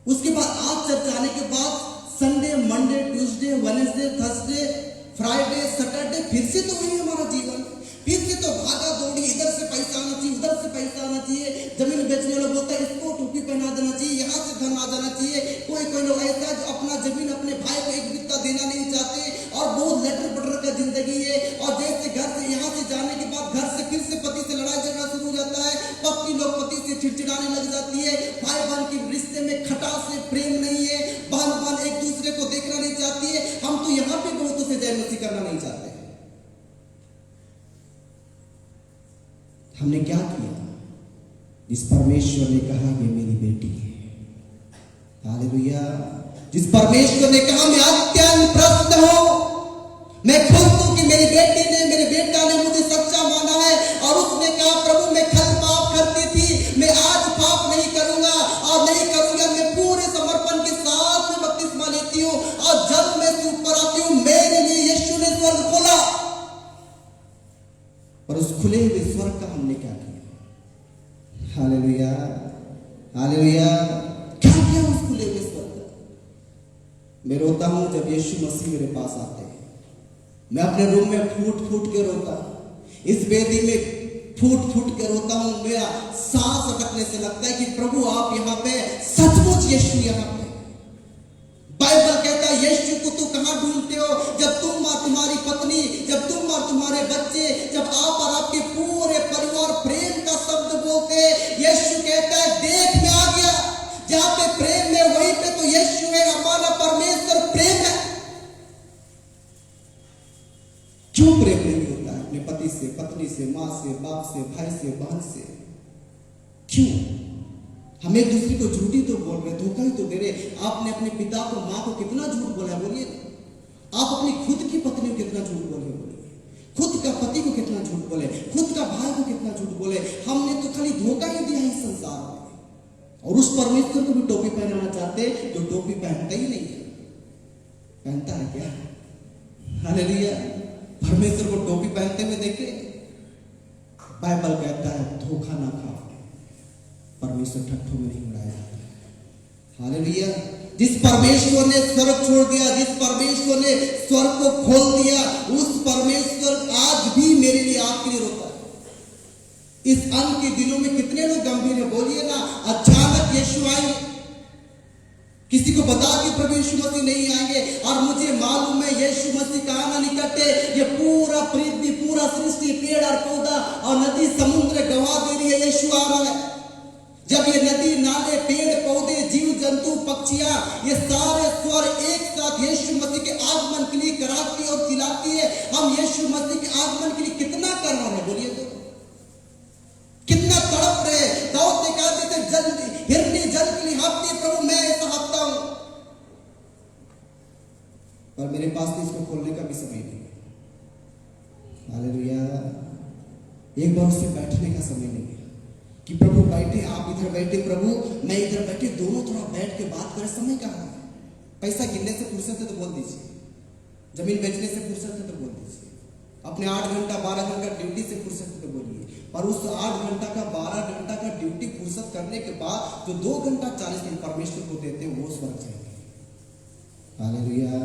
उसके बाद आज चर्च आने के बाद Sunday, Monday, Tuesday, Wednesday, Thursday, Friday, Saturday, फिर से तो वही हमारा जीवन, फिर से तो भागा दौड़ी, इधर से पैसा आना चाहिए, उधर से पैसा आना चाहिए। जमीन बेचने वाला बोलता है इसको टोपी पहना देना चाहिए, यहाँ से धन आ जाना चाहिए। कोई लोग ऐसा जो अपना जमीन अपने भाई को एक बित्ता देना नहीं चाहते, और बहुत लटर पटर का जिंदगी है। और जैसे घर से यहाँ से जाने के बाद घर से फिर से पति से लड़ाई झगड़ा शुरू हो जाता है, पत्नी लोग पति से चिड़चिड़ाने लग जाती है, भाई बहन के रिश्ते में खटास है, प्रेम नहीं है, बहन एक दूसरे को देखना नहीं चाहती है। हम तो यहाँ पे बहुतों से जय मसीह करना नहीं चाहते। हमने क्या किया? जिस परमेश्वर ने कहा ये मेरी बेटी है, हालेलुया, जिस परमेश्वर ने कहा मैं अत्यंत प्रसन्न हूं, मैं खुश हूं कि मेरी बेटी ने, मेरे बेटा ने मुझे सच्चा माना है, और उसने कहा प्रभु मैं कल पाप करती थी, मैं आज पाप नहीं करूंगा और नहीं करूंगा, मैं पूरे समर्पण के साथ में बपतिस्मा लेती हूं और जब मैं ऊपर आती हूं, मेरे लिए यीशु ने स्वर्ग खोला। और उस खुले हुए स्वर्ग का हमने क्या किया? Hallelujah, hallelujah. क्या किया उस खुले हुए स्वर्ग का? मैं रोता हूं जब यीशु मसीह मेरे पास आते हैं, मैं अपने रूम में फूट फूट के रोता हूं, इस वेदी में फूट फूट के रोता हूं। मेरा सांस अटकने से लगता है कि प्रभु आप यहाँ पे, सचमुच यीशु यहाँ पे। बाइबल कहता है यीशु को तू कहां ढूंढते हो? जब तुम और तुम्हारी पत्नी, जब तुम और तुम्हारे बच्चे, जब आप और आपके पूरे परिवार प्रेम का शब्द बोलते हैं, यीशु कहता है देख मैं आ गया। जहां पे प्रेम है वहीं पे तो यीशु है, हमारा परमेश्वर प्रेम है। क्यों प्रेम नहीं होता है अपने पति से, पत्नी से, मां से, बाप से, भाई से, बहन से? क्यों? हम एक दूसरे को झूठी तो बोल रहे, धोखा ही तो दे रहे। आपने अपने पिता को, मां को कितना झूठ बोला, बोलिए। आप अपनी खुद की पत्नी को कितना झूठ बोले, बोलिए। खुद का पति को कितना झूठ बोले, खुद का भाई को कितना झूठ बोले। हमने तो खाली धोखा ही दिया इस संसार में। और उस परमेश्वर को भी टोपी पहनाना चाहते जो टोपी पहनता ही नहीं है। पहनता है क्या? हालेलुया। परमेश्वर को टोपी पहनते हुए देखे? बाइबल कहता है धोखा ना खाओ, परमेश्वर ठट्ठों में नहीं उड़ाया जाता। हालेलुया। जिस परमेश्वर ने स्वर्ग छोड़ दिया, जिस परमेश्वर ने स्वर्ग को खोल दिया, उस परमेश्वर आज भी मेरे लिए, आपके लिए रोता है। इस अन्न के दिनों में कितने लोग गंभीर है, बोलिए ना। यीशु मसीह नहीं आएंगे। और मुझे मालूम है यीशु मसीह का आना निकट है। ये पूरा पृथ्वी, पूरा सृष्टि, पेड़ और पौधा और नदी समुद्र गवाह दे रही है यीशु आ रहा है। जब ये नदी नाले पेड़ पौधे जीव जंतु पक्षियां ये सारे स्वर एक साथ यीशु मसीह के आगमन के लिए कराती और चिल्लाती है, हम यीशु मसीह के आगमन के लिए कितना कर रहे हैं बोलिए तो, कितना तड़प रहे। दाऊद ने कहा जैसे जल हिरनी जल के लिए हाँफती है, प्रभु मैं ऐसा हाँफता हूं, पर मेरे पास तो इसको खोलने का भी समय नहीं है। हालेलुया। एक बार उससे बैठने का समय नहीं है कि प्रभु बैठे, आप इधर बैठे प्रभु मैं इधर बैठे, दोनों थोड़ा बैठ के बात करें। समय कहाँ है? पैसा गिनने से फुर्सत है तो बोल दीजिए, जमीन बेचने से फुर्सत है तो बोल दीजिए, अपने 8 घंटा 12 घंटा ड्यूटी से फुर्सत है तो बोलिए। और उस 8 घंटा का 12 घंटा का ड्यूटी फुर्सत करने के बाद जो 2 घंटा 40 मिनट परमेश्वर को देते हैं वो स्वर्ग जाएंगे। हालेलुया।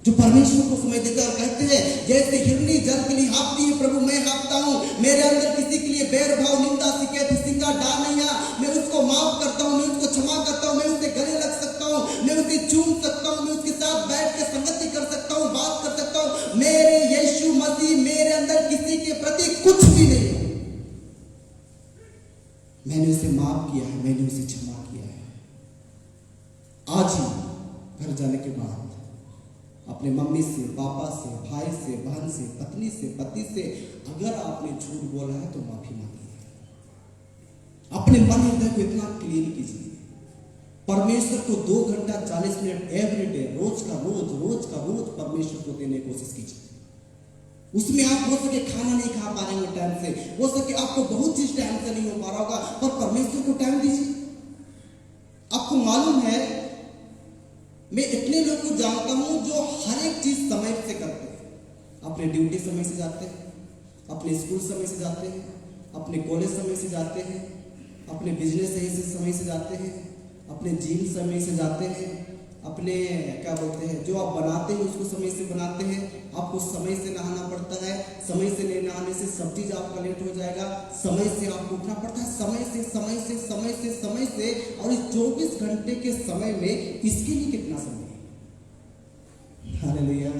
जो परमेश्वर को समय देते और कहते हैं जैसे हिरनी जल के लिए हाँफती है, प्रभु मैं हाँफता हूं, मेरे अंदर किसी के लिए बैर भाव निंदा शिकायत सिंगा डाल नहीं है, मैं उसको माफ करता हूं, मैं उसको क्षमा करता हूं, मैं उससे गले लग सकता हूं, मैं उसे चूम सकता हूं, मैं उसके साथ बैठ के संगति कर सकता हूं, बात कर सकता हूं। मेरे यीशु मसीह मेरे अंदर किसी के प्रति कुछ भी नहीं, मैंने उसे माफ किया है, मैंने उसे क्षमा किया है। आज ही घर जाने के बाद अपने मम्मी से, पापा से, भाई से, बहन से, पत्नी से, पति से अगर आपने झूठ बोला है तो माफी मांगिए। अपने मन हृदय को इतना क्लीन कीजिए। परमेश्वर को 2 घंटा 40 मिनट एवरी डे, रोज का रोज परमेश्वर को देने की कोशिश कीजिए। उसमें आप हो सके खाना नहीं खा पा रहे हो टाइम से, हो सके आपको बहुत चीज टाइम से नहीं हो पा रहा होगा, पर परमेश्वर को टाइम दीजिए। आपको मालूम है मैं इतने लोग को जानता हूं जो हर एक चीज समय से करते हैं। अपने ड्यूटी समय से जाते हैं, अपने स्कूल समय से जाते हैं, अपने कॉलेज समय से जाते हैं, अपने बिजनेस सही से समय से जाते हैं, अपने जिम समय से जाते हैं, अपने क्या बोलते हैं जो आप बनाते हैं उसको समय से बनाते हैं। आपको समय से नहाना पड़ता है, समय से नहीं नहाने से सब चीज आपका लेट हो जाएगा। समय से आपको उठना पड़ता है, समय से। और इस 24 घंटे के समय में इसके लिए कितना समय, हालेलुया,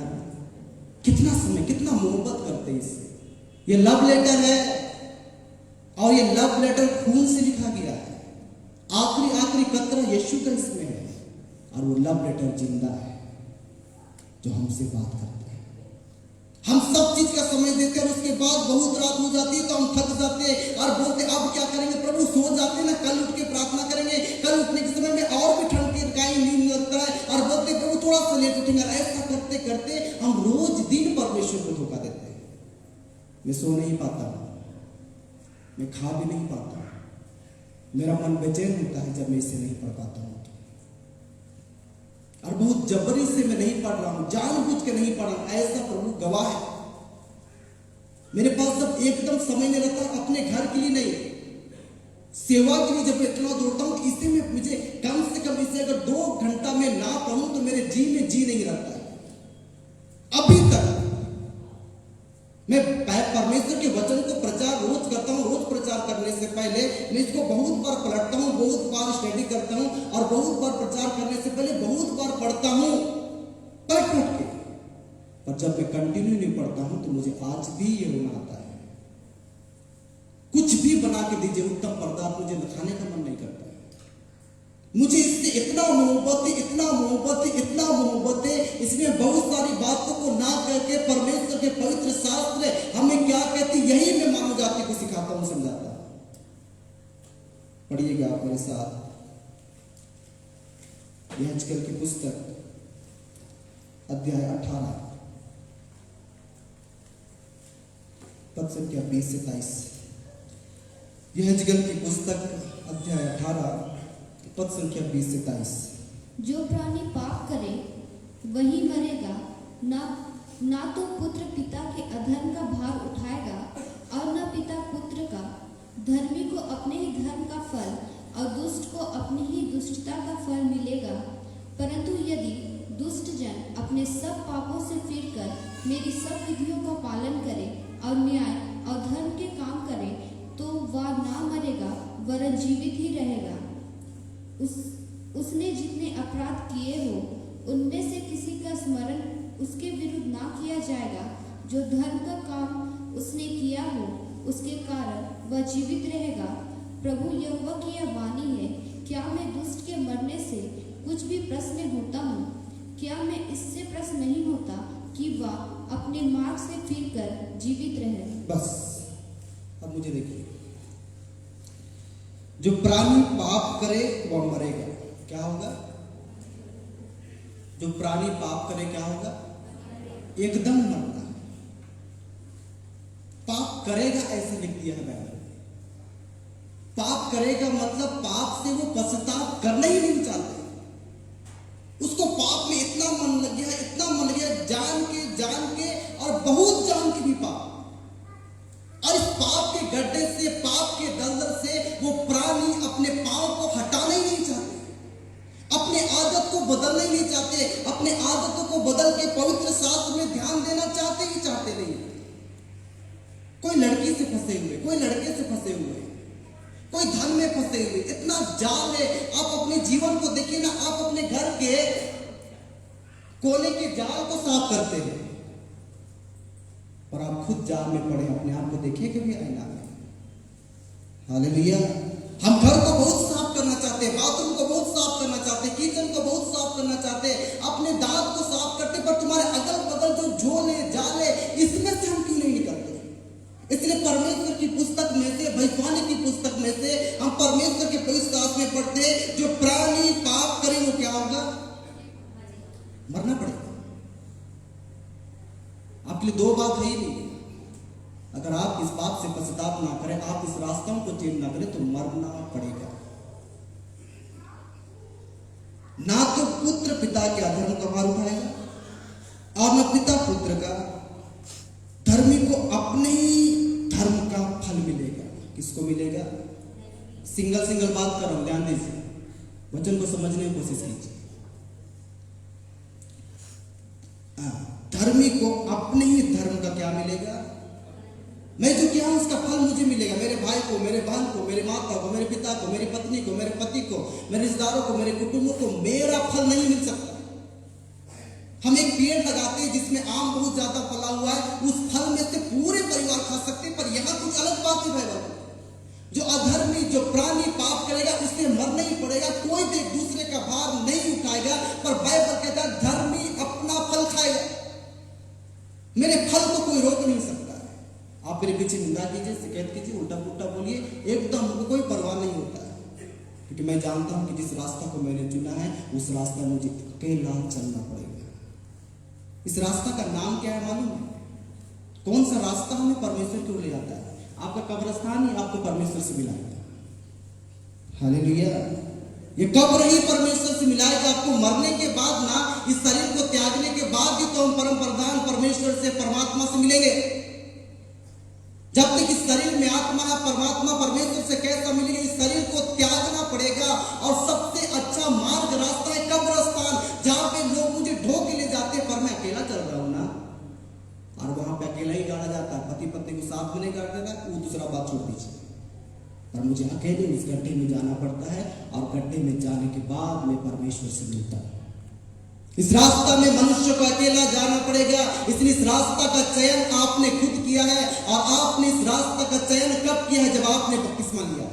कितना समय, कितना मोहब्बत करते हैं इससे। ये लव लेटर है और ये लव लेटर खून से लिखा गया है। आखिरी कतरा यीशु का इसमें है और वो लव लेटर जिंदा है जो हमसे बात करता है। हम सब चीज का समय देते हैं और उसके बाद बहुत रात हो जाती है तो हम थक जाते हैं और बोलते अब क्या करेंगे प्रभु, सो जाते हैं ना, कल उठ के प्रार्थना करेंगे। कल उठने के समय में और भी ठंड की गाय नींद लगता है और बोलते प्रभु थोड़ा सा लेट उठेंगे। ऐसा करते करते हम रोज दिन परमेश्वर को धोखा देते हैं। मैं सो नहीं पाता, मैं खा भी नहीं पाता, मेरा मन बेचैन होता है जब मैं इसे नहीं पढ़ पाता हूं। और बहुत जबरी से मैं नहीं पढ़ रहा हूं, जानबूझ के नहीं पढ़ रहा हूं, ऐसा प्रभु गवाह है। मेरे पास जब एकदम समय नहीं रहता, अपने घर के लिए नहीं, सेवा के लिए जब इतना दौड़ता हूं, इसे में मुझे कम से कम इसे अगर 2 घंटा में ना पढ़ूं तो मेरे जी में जी नहीं रहता है। अभी तक मैं परमेश्वर के वचन को प्रचार रोज करता हूं। रोज प्रचार करने से पहले मैं इसको बहुत बार पलटता हूं, बहुत बार स्टडी करता हूं और बहुत बार प्रचार करने से पहले बहुत बार पढ़ता हूं पढ़ के। पर जब मैं कंटिन्यू नहीं पढ़ता हूं तो मुझे आज भी ये रोना आता है। कुछ भी बना के दीजिए उत्तम पदार्थ, मुझे खाने का मन नहीं करता है। मुझे इससे इतना मोहब्बत है, इसमें बहुत सारी बातों को ना करके परमेश्वर के पवित्र शास्त्र हमें क्या कहती, यही मैं मानव जाति को सिखाता हूं, समझाता हूं। पढ़िएगा आप मेरे साथ यहेजकेल की पुस्तक अध्याय 18 पद संख्या 20 से 23। यहेजकेल की पुस्तक अध्याय 18 पद संख्या 20 से 23। जो प्राणी पाप करे वही मरेगा, ना तो पुत्र पिता के अधर्म का भार उठाएगा और न पिता पुत्र का। धर्मी को अपने ही धर्म का फल और दुष्ट को अपनी ही दुष्टता का फल मिलेगा। परंतु यदि दुष्ट जन अपने सब पापों से फिरकर मेरी सब विधियों का पालन करे और न्याय और धर्म के काम करे तो वह ना मरेगा वरन जीवित ही रहेगा। उसने जितने अपराध किए हो उनमें से किसी का स्मरण उसके विरुद्ध ना किया जाएगा। जो धर्म का काम उसने किया हो उसके कारण वह जीवित रहेगा। प्रभु यहोवा की यह वाणी है, क्या मैं दुष्ट के मरने से कुछ भी प्रश्न होता हूँ? क्या मैं इससे प्रश्न नहीं होता कि वह अपने मार्ग से फिरकर जीवित रहे? बस अब मुझे देखिए, जो प्राणी पाप करे वह मरेगा। क्या होगा? जो प्राणी पाप करे क्या होगा? एकदम मरना। पाप करेगा ऐसे लिख दिया है बाइबल। पाप करेगा मतलब पाप से वो पश्चाताप करना ही नहीं चाहते। उसको पाप में इतना मन लग गया, इतना मन लग गया, जान के और बहुत जान के भी पाप। और इस पाप के गड्ढे से, पाप के दलदल से वो प्राणी अपने पांव को हटाना ही नहीं चाहते, अपने आदत को बदलना ही नहीं चाहते, अपने आदतों को बदल के पवित्र शास्त्र में ध्यान देना चाहते ही चाहते नहीं। कोई लड़की से फंसे हुए, कोई लड़के से फंसे हुए, कोई धन में फंसे हुए, इतना जाल है। आप अपने जीवन को देखिए ना, आप अपने घर के कोने के जाल को साफ करते हैं और आप खुद जाल में पड़े। अपने आप को देखिए कभी आईना में। हालेलुया। हम घर को बहुत साफ करना चाहते हैं, बाथरूम को बहुत साफ करना चाहते हैं, किचन को बहुत साफ करना चाहते हैं, अपने दांत को साफ करते, पर तुम्हारे अगल बगल जो झोले जाले इसमें से हम क्यों नहीं निकलते? इसलिए परमेश्वर की पुस्तक में से, भविष्यवाणी की पुस्तक में से हम परमेश्वर के पवित्र शास्त्र में पढ़ते, जो प्राणी पाप करे वो क्या होगा? मरना पड़ेगा। आपके लिए दो बात है ही नहीं। अगर आप इस बात से पश्चाताप ना करें, आप इस रास्तों को चेंज ना करें, तो मरना पड़ेगा। ना तो पुत्र पिता के अधर्म का भार उठाएगा और न पिता पुत्र का। धर्मी को अपने ही धर्म का फल मिलेगा। किसको मिलेगा? सिंगल बात कर रहा हूं, ध्यान दीजिए, वचन को समझने की कोशिश कीजिए। धर्मी को अपने ही धर्म का क्या मिलेगा? मैं जो किया हूं उसका फल मुझे मिलेगा। मेरे भाई को, मेरे बहन को, मेरे माता को, मेरे पिता को, मेरी पत्नी को, मेरे पति को, मेरे रिश्तेदारों को, मेरे कुटुंब को मेरा फल नहीं मिल सकता। हम एक पेड़ लगाते हैं जिसमें आम बहुत ज्यादा फला हुआ है, उस फल में से पूरे परिवार खा सकते हैं, पर यहां कुछ अलग बात है भाई। जो अधर्मी, जो प्राणी पाप करेगा उसे मरना ही पड़ेगा। कोई भी एक दूसरे का भार नहीं उठाएगा, पर बाइबल कहता है धर्मी अपना फल खाएगा। मेरे फल को कोई रोक नहीं सकता है। आप मेरे पीछे निंदा कीजिए, शिकायत कीजिए, उल्टा पुल्टा बोलिए, एकदम हमको कोई परवाह नहीं होता है, क्योंकि मैं जानता हूं कि जिस रास्ता को मैंने चुना है उस रास्ता मुझे अकेला चलना पड़ेगा। इस रास्ता का नाम क्या है मालूम है? कौन सा रास्ता हमें परमेश्वर की ओर ले जाता है? आपका कब्रिस्तान ही आपको परमेश्वर से मिलाएगा। हालेलुया। ये कब्र ही परमेश्वर से मिलाएगा आपको। मरने के बाद ना, इस शरीर को त्यागने के बाद ही तो हम परम प्रधान परमेश्वर से, परमात्मा से मिलेंगे। जब तक इस शरीर में आत्मा है, परमात्मा परमेश्वर से कैसा मिलेंगे? इस शरीर को त्यागना पड़ेगा। और सबसे अच्छा मार्ग, रास्ता है कब्रिस्तान, जहां पे लोग मुझे ढो के ले जाते हैं, पर मैं अकेला चल रहा हूं ना, और वहां पे अकेला ही गाड़ा जाता है। पति पत्नी को साथ में नहीं गाड़ देता, वो दूसरा बात छोड़ दीजिए, पर मुझे अकेले इस गड्ढे में जाना पड़ता है, और गड्ढे में जाने के बाद मैं परमेश्वर से मिलता हूं। इस रास्ता में मनुष्य को अकेला जाना पड़ेगा। इसलिए इस रास्ता का चयन आपने खुद किया है, और आपने इस रास्ता का चयन कब किया है? जब आपने बपतिस्मा लिया।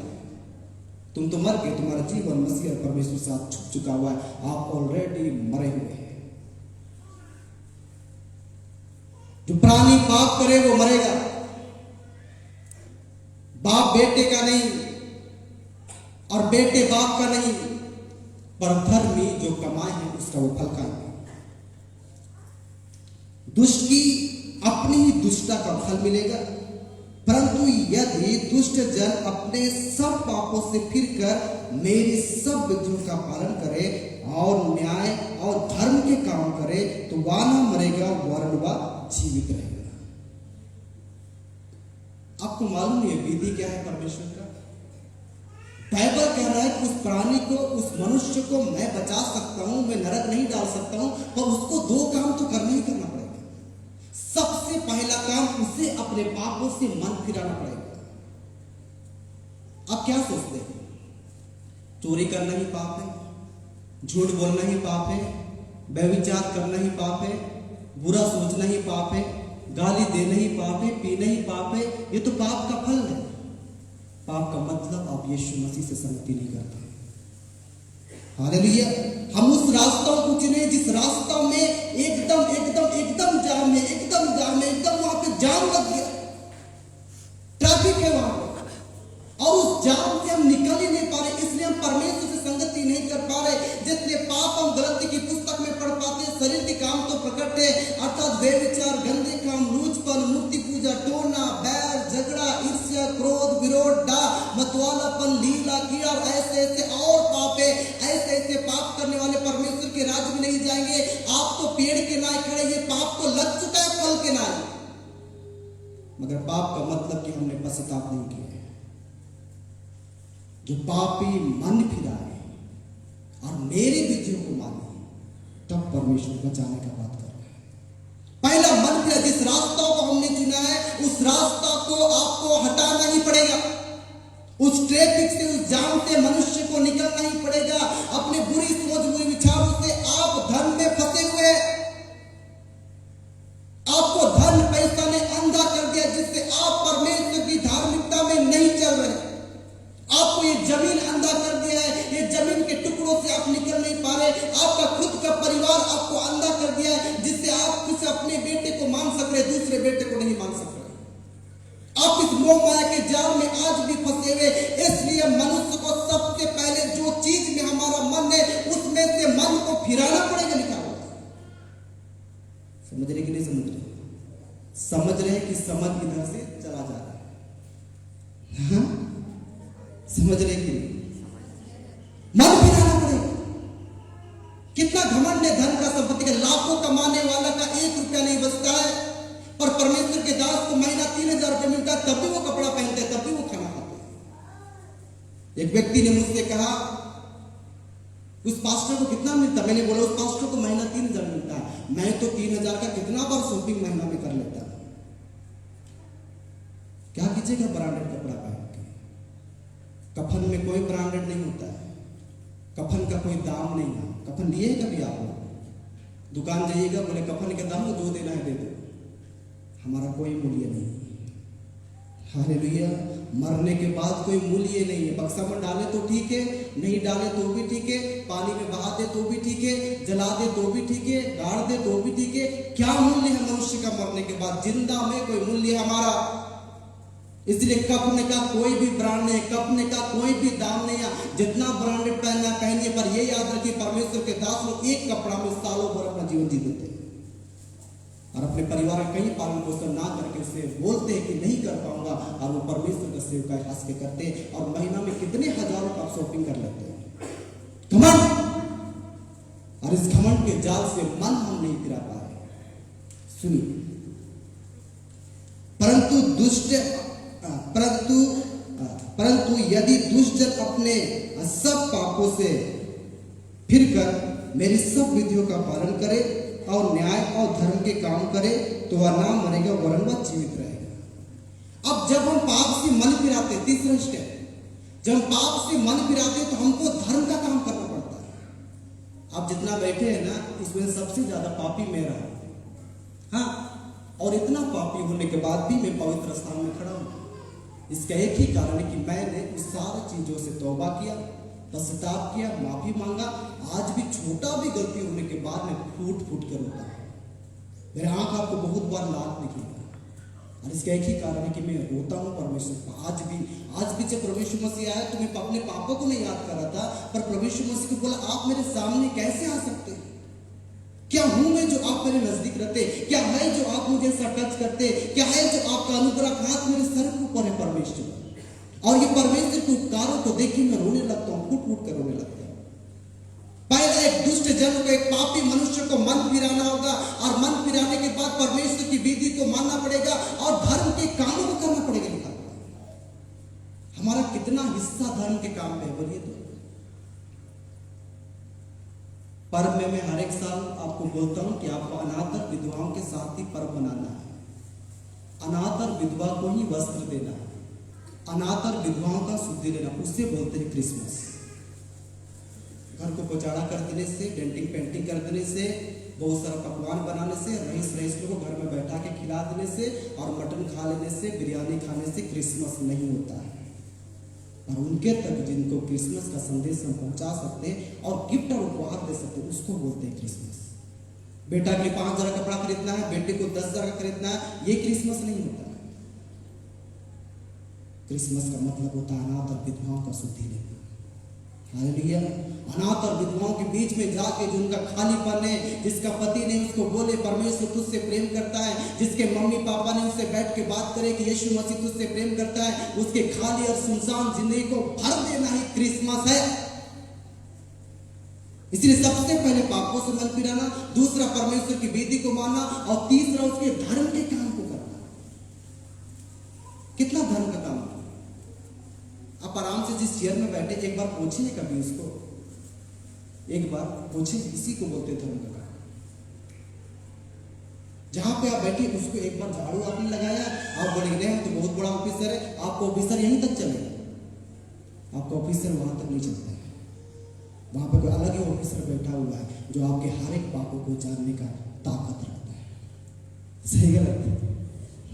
तुम तो मर गए, तुम्हारा जीवन मसीह और परमेश्वर के साथ छुप चुका हुआ है, आप ऑलरेडी मरे हुए हैं। जो प्राणी पाप करे वो मरेगा। बाप बेटे का नहीं और बेटे बाप का नहीं, पर धर्मी जो कमाए हैं उसका वो फल खाएगा। दुष्ट की अपनी ही दुष्टता का फल मिलेगा, परंतु यदि दुष्ट जन अपने सब पापों से फिरकर मेरी सब विधियों का पालन करे और न्याय और धर्म के काम करे, तो वह न मरेगा वरन वह जीवित रहेगा। आपको मालूम है विधि क्या है परमेश्वर का? बाइबल कह रहा है कि उस प्राणी को, उस मनुष्य को मैं बचा सकता हूं, मैं नरक नहीं डाल सकता हूं, पर उसको दो काम तो करना ही करना पड़ेगा। सबसे पहला काम, उसे अपने पापों से मन फिराना पड़ेगा। आप क्या सोचते हैं? चोरी करना ही पाप है? झूठ बोलना ही पाप है, व्यभिचार करना ही पाप है, बुरा सोचना ही पाप है, गाली देना ही पाप है, पीना ही पाप है। ये तो पाप का फल है। पाप का मतलब आप यीशु मसीह से संगति नहीं करते। हालेलुया। हम उस रास्ता को चुने जिस रास्ता में एकदम जाम है, एकदम वहां पे जाम लग गया, ट्रैफिक है वहां पे, और उस जाम से हम निकल ही नहीं पा रहे, इसलिए हम परमेश्वर से संगति नहीं कर पा रहे। जितने पाप हम गलती की पुस्तक में पढ़ पाते हैं, शरीर के काम तो प्रकट है, अर्थात व्यभिचार, गंदे काम, लूचपन, मूर्ति पूजा, टोना, बैर, झगड़ा, ईर्ष्या, क्रोध, विरोध, डाह, मतवालापन, लीला, कीड़ा और ऐसे और पाप है। ऐसे पाप करने वाले परमेश्वर के राज्य में नहीं जाएंगे। आप तो पेड़ के नाए खड़े, ये पाप तो लग चुका है फल के नाए। मगर पाप का मतलब कि हमने पश्चाताप नहीं किया है। जो पापी मन फिराए और मेरी विधियों को माने, तब परमेश्वर बचाने का बात कर रहे हैं। पहला मन फिरा, जिस रास्ता को हमने चुना है उस रास्ता को आपको हटाना ही पड़ेगा। उस ट्रैफिक से, उस जाम से मनुष्य को निकलना ही पड़ेगा। अपने बुरी सोच, बुरे विचारों से आप धर्म में फंसे हुए, आपको धन पैसा ने अंधा कर दिया, जिससे आप परमेश्वर की धार्मिकता में नहीं चल रहे। आपको ये जमीन अंधा कर दिया है, ये जमीन के टुकड़ों से आप निकल नहीं पा रहे। आपका खुद का परिवार आपको अंधा कर दिया है, जिससे आप किसी अपने बेटे को मान सक रहे, दूसरे बेटे को नहीं मान सक रहे। आप इस मोह माया के जाल में आज भी फंसे हुए। इसलिए मनुष्य को सबसे पहले जो चीज में हमारा मन है, उसमें से मन को फिराना पड़ेगा, लिखा हुआ। समझ रहे कि नहीं समझ रहे? समझ रहे कि समझ इधर से चला जा रहा है। हाँ? समझ रहे कि मन फिराना पड़ेगा। कितना घमंड है धन का, संपत्ति का। लाखों कमाने वाला का 1 रुपया नहीं बचता है, पर परमेश्वर के दास को महीना 3000 रुपये मिलता है, तब भी वो कपड़ा पहनते हैं, तब भी वो खाना खाते हैं। एक व्यक्ति ने मुझसे कहा, उस पास्टर को कितना मिलता? मैंने बोला उस पास्टर को महीना 3000 मिलता है। मैं तो 3000 का कितना बार शॉपिंग महीना में कर लेता हूं। क्या कीजिएगा ब्रांडेड कपड़ा पहन के? कफन में कोई ब्रांडेड नहीं होता है, कफन का कोई दाम नहीं है। कफन लिए कभी आप लोग दुकान जाइएगा, बोले कफन के दाम तो 2 देना है, दे दो। हमारा कोई मूल्य नहीं। हालेलुया। मरने के बाद कोई मूल्य नहीं है। बक्सा में डाले तो ठीक है, नहीं डाले तो भी ठीक है, पानी में बहा दे तो भी ठीक है, जला दे तो भी ठीक है, गाड़ दे तो भी ठीक है। क्या मूल्य है मनुष्य का मरने के बाद? जिंदा में कोई मूल्य है हमारा। इसलिए कपने का कोई भी ब्रांड नहीं, कपने का कोई भी दाम नहीं है। जितना ब्रांडेड पहनना पहनिए, पर ये याद रखिए परमेश्वर के दास लोग एक कपड़ा में सालों भर अपना जीवन जी देते हैं और अपने परिवार का कहीं पालन पोषण ना करके उसे बोलते हैं कि नहीं कर पाऊंगा, और वो परमेश्वर का सेवका हंस के करते हैं, और महीना में कितने हजारों का शॉपिंग कर लेते हैं। घमंड। और इस घमंड के जाल से मन हम नहीं फिरा पा रहे। सुनिए, परंतु यदि दुष्ट जन अपने सब पापों से फिरकर मेरी सब विधियों का पालन करे और न्याय और धर्म के काम करे, तो वह ना मरेगा वरन वह जीवित रहेगा। अब जब हम पाप से मन फिराते, तीसरा स्टेप, जब हम पाप से मन फिराते तो हमको धर्म का काम करना पड़ता है। आप जितना बैठे हैं ना, इसमें सबसे ज्यादा पापी मेरा है। हाँ, और इतना पापी होने के बाद भी मैं पवित्र स्थान में खड़ा हूं। इसका एक ही कारण है कि मैंने उस सारी चीजों से तौबा किया, पश्चाताप किया, माफी मांगा। आज भी छोटा भी गलती होने के बाद मैं फूट कर रोता हूं। मेरे आंख आपको बहुत बार लाल दिखेगा, और इसका एक ही कारण है कि मैं रोता हूं परमेश्वर को। आज भी जब परमेश्वर मसीह आया तो मैं अपने पापों को नहीं याद कर रहा था, पर परमेश्वर मसीह को बोला, आप मेरे सामने कैसे आ सकते? क्या हूं मैं जो आप मेरे नजदीक रहते? क्या है जो आप मुझे ऐसा टच करते? क्या है जो आपका अनुग्रह हाथ मेरे सर के ऊपर है परमेश्वर? और ये परमेश्वर के उपकारों को देख के मैं रोने लगता हूं, फूट कर रोने लगता हूं। पहले एक दुष्ट जन को, एक पापी मनुष्य को मन फिराना होगा, और मन फिराने के बाद परमेश्वर की विधि को मानना पड़ेगा और धर्म के कामों को करना पड़ेगा। लिखा हमारा कितना हिस्सा धर्म के काम में है, बोलिए तो। पर्व में मैं हर एक साल आपको बोलता हूं कि आपको अनाथ और विधवाओं के साथ ही पर्व मनाना है। अनाथ और विधवा को ही वस्त्र देना है, अनाथ और विधवाओं का शुद्धि लेना, उससे बोलते हैं क्रिसमस। घर को पोचाड़ा कर देने से, डेंटिंग पेंटिंग कर देने से, बहुत सारा पकवान बनाने से, रईस को घर में बैठा के खिला देने से और मटन खा लेने से, बिरयानी खाने से क्रिसमस नहीं होता है। और उनके तक जिनको क्रिसमस का संदेश हम पहुंचा सकते हैं और गिफ्ट और उपहार दे सकते हैं, उसको बोलते हैं क्रिसमस। बेटा के लिए 5,000 का कपड़ा खरीदना है, बेटे को 10,000 का खरीदना है, ये क्रिसमस नहीं होता है। क्रिसमस का मतलब होता है अनाथ और विधवाओं का शुद्धि लेना। हालेलुया। अनाथ और विधवाओं के बीच में जाके जो उनका खालीपन है, जिसका पति ने उसको बोले परमेश्वर तुझसे प्रेम करता है, जिसके मम्मी पापा ने उससे बैठ के बात करे कि यीशु मसीह तुझसे प्रेम करता है, उसके खाली और सुनसान जिंदगी को भर देना ही क्रिसमस है। इसलिए सबसे पहले पापों से मन फिराना, दूसरा परमेश्वर की विधि को मानना और तीसरा उसके धर्म के काम को करना। कितना धर्म का काम? आप आराम से जिस चेयर में बैठे एक बार पूछिए कभी उसको, एक बार पूछिए, इसी को बोलते धर्म का काम। जहां पे आप बैठे उसको एक बार झाड़ू आपने लगाया, आप बोलेंगे नहीं तो बहुत बड़ा ऑफिसर है, आपका ऑफिसर यहीं तक चलेगा, आपका ऑफिसर वहां तक नहीं चलता है। वहां पे कोई अलग ही ऑफिसर बैठा हुआ है जो आपके हर एक पापों को जानने का ताकत रखता है। सही गलत?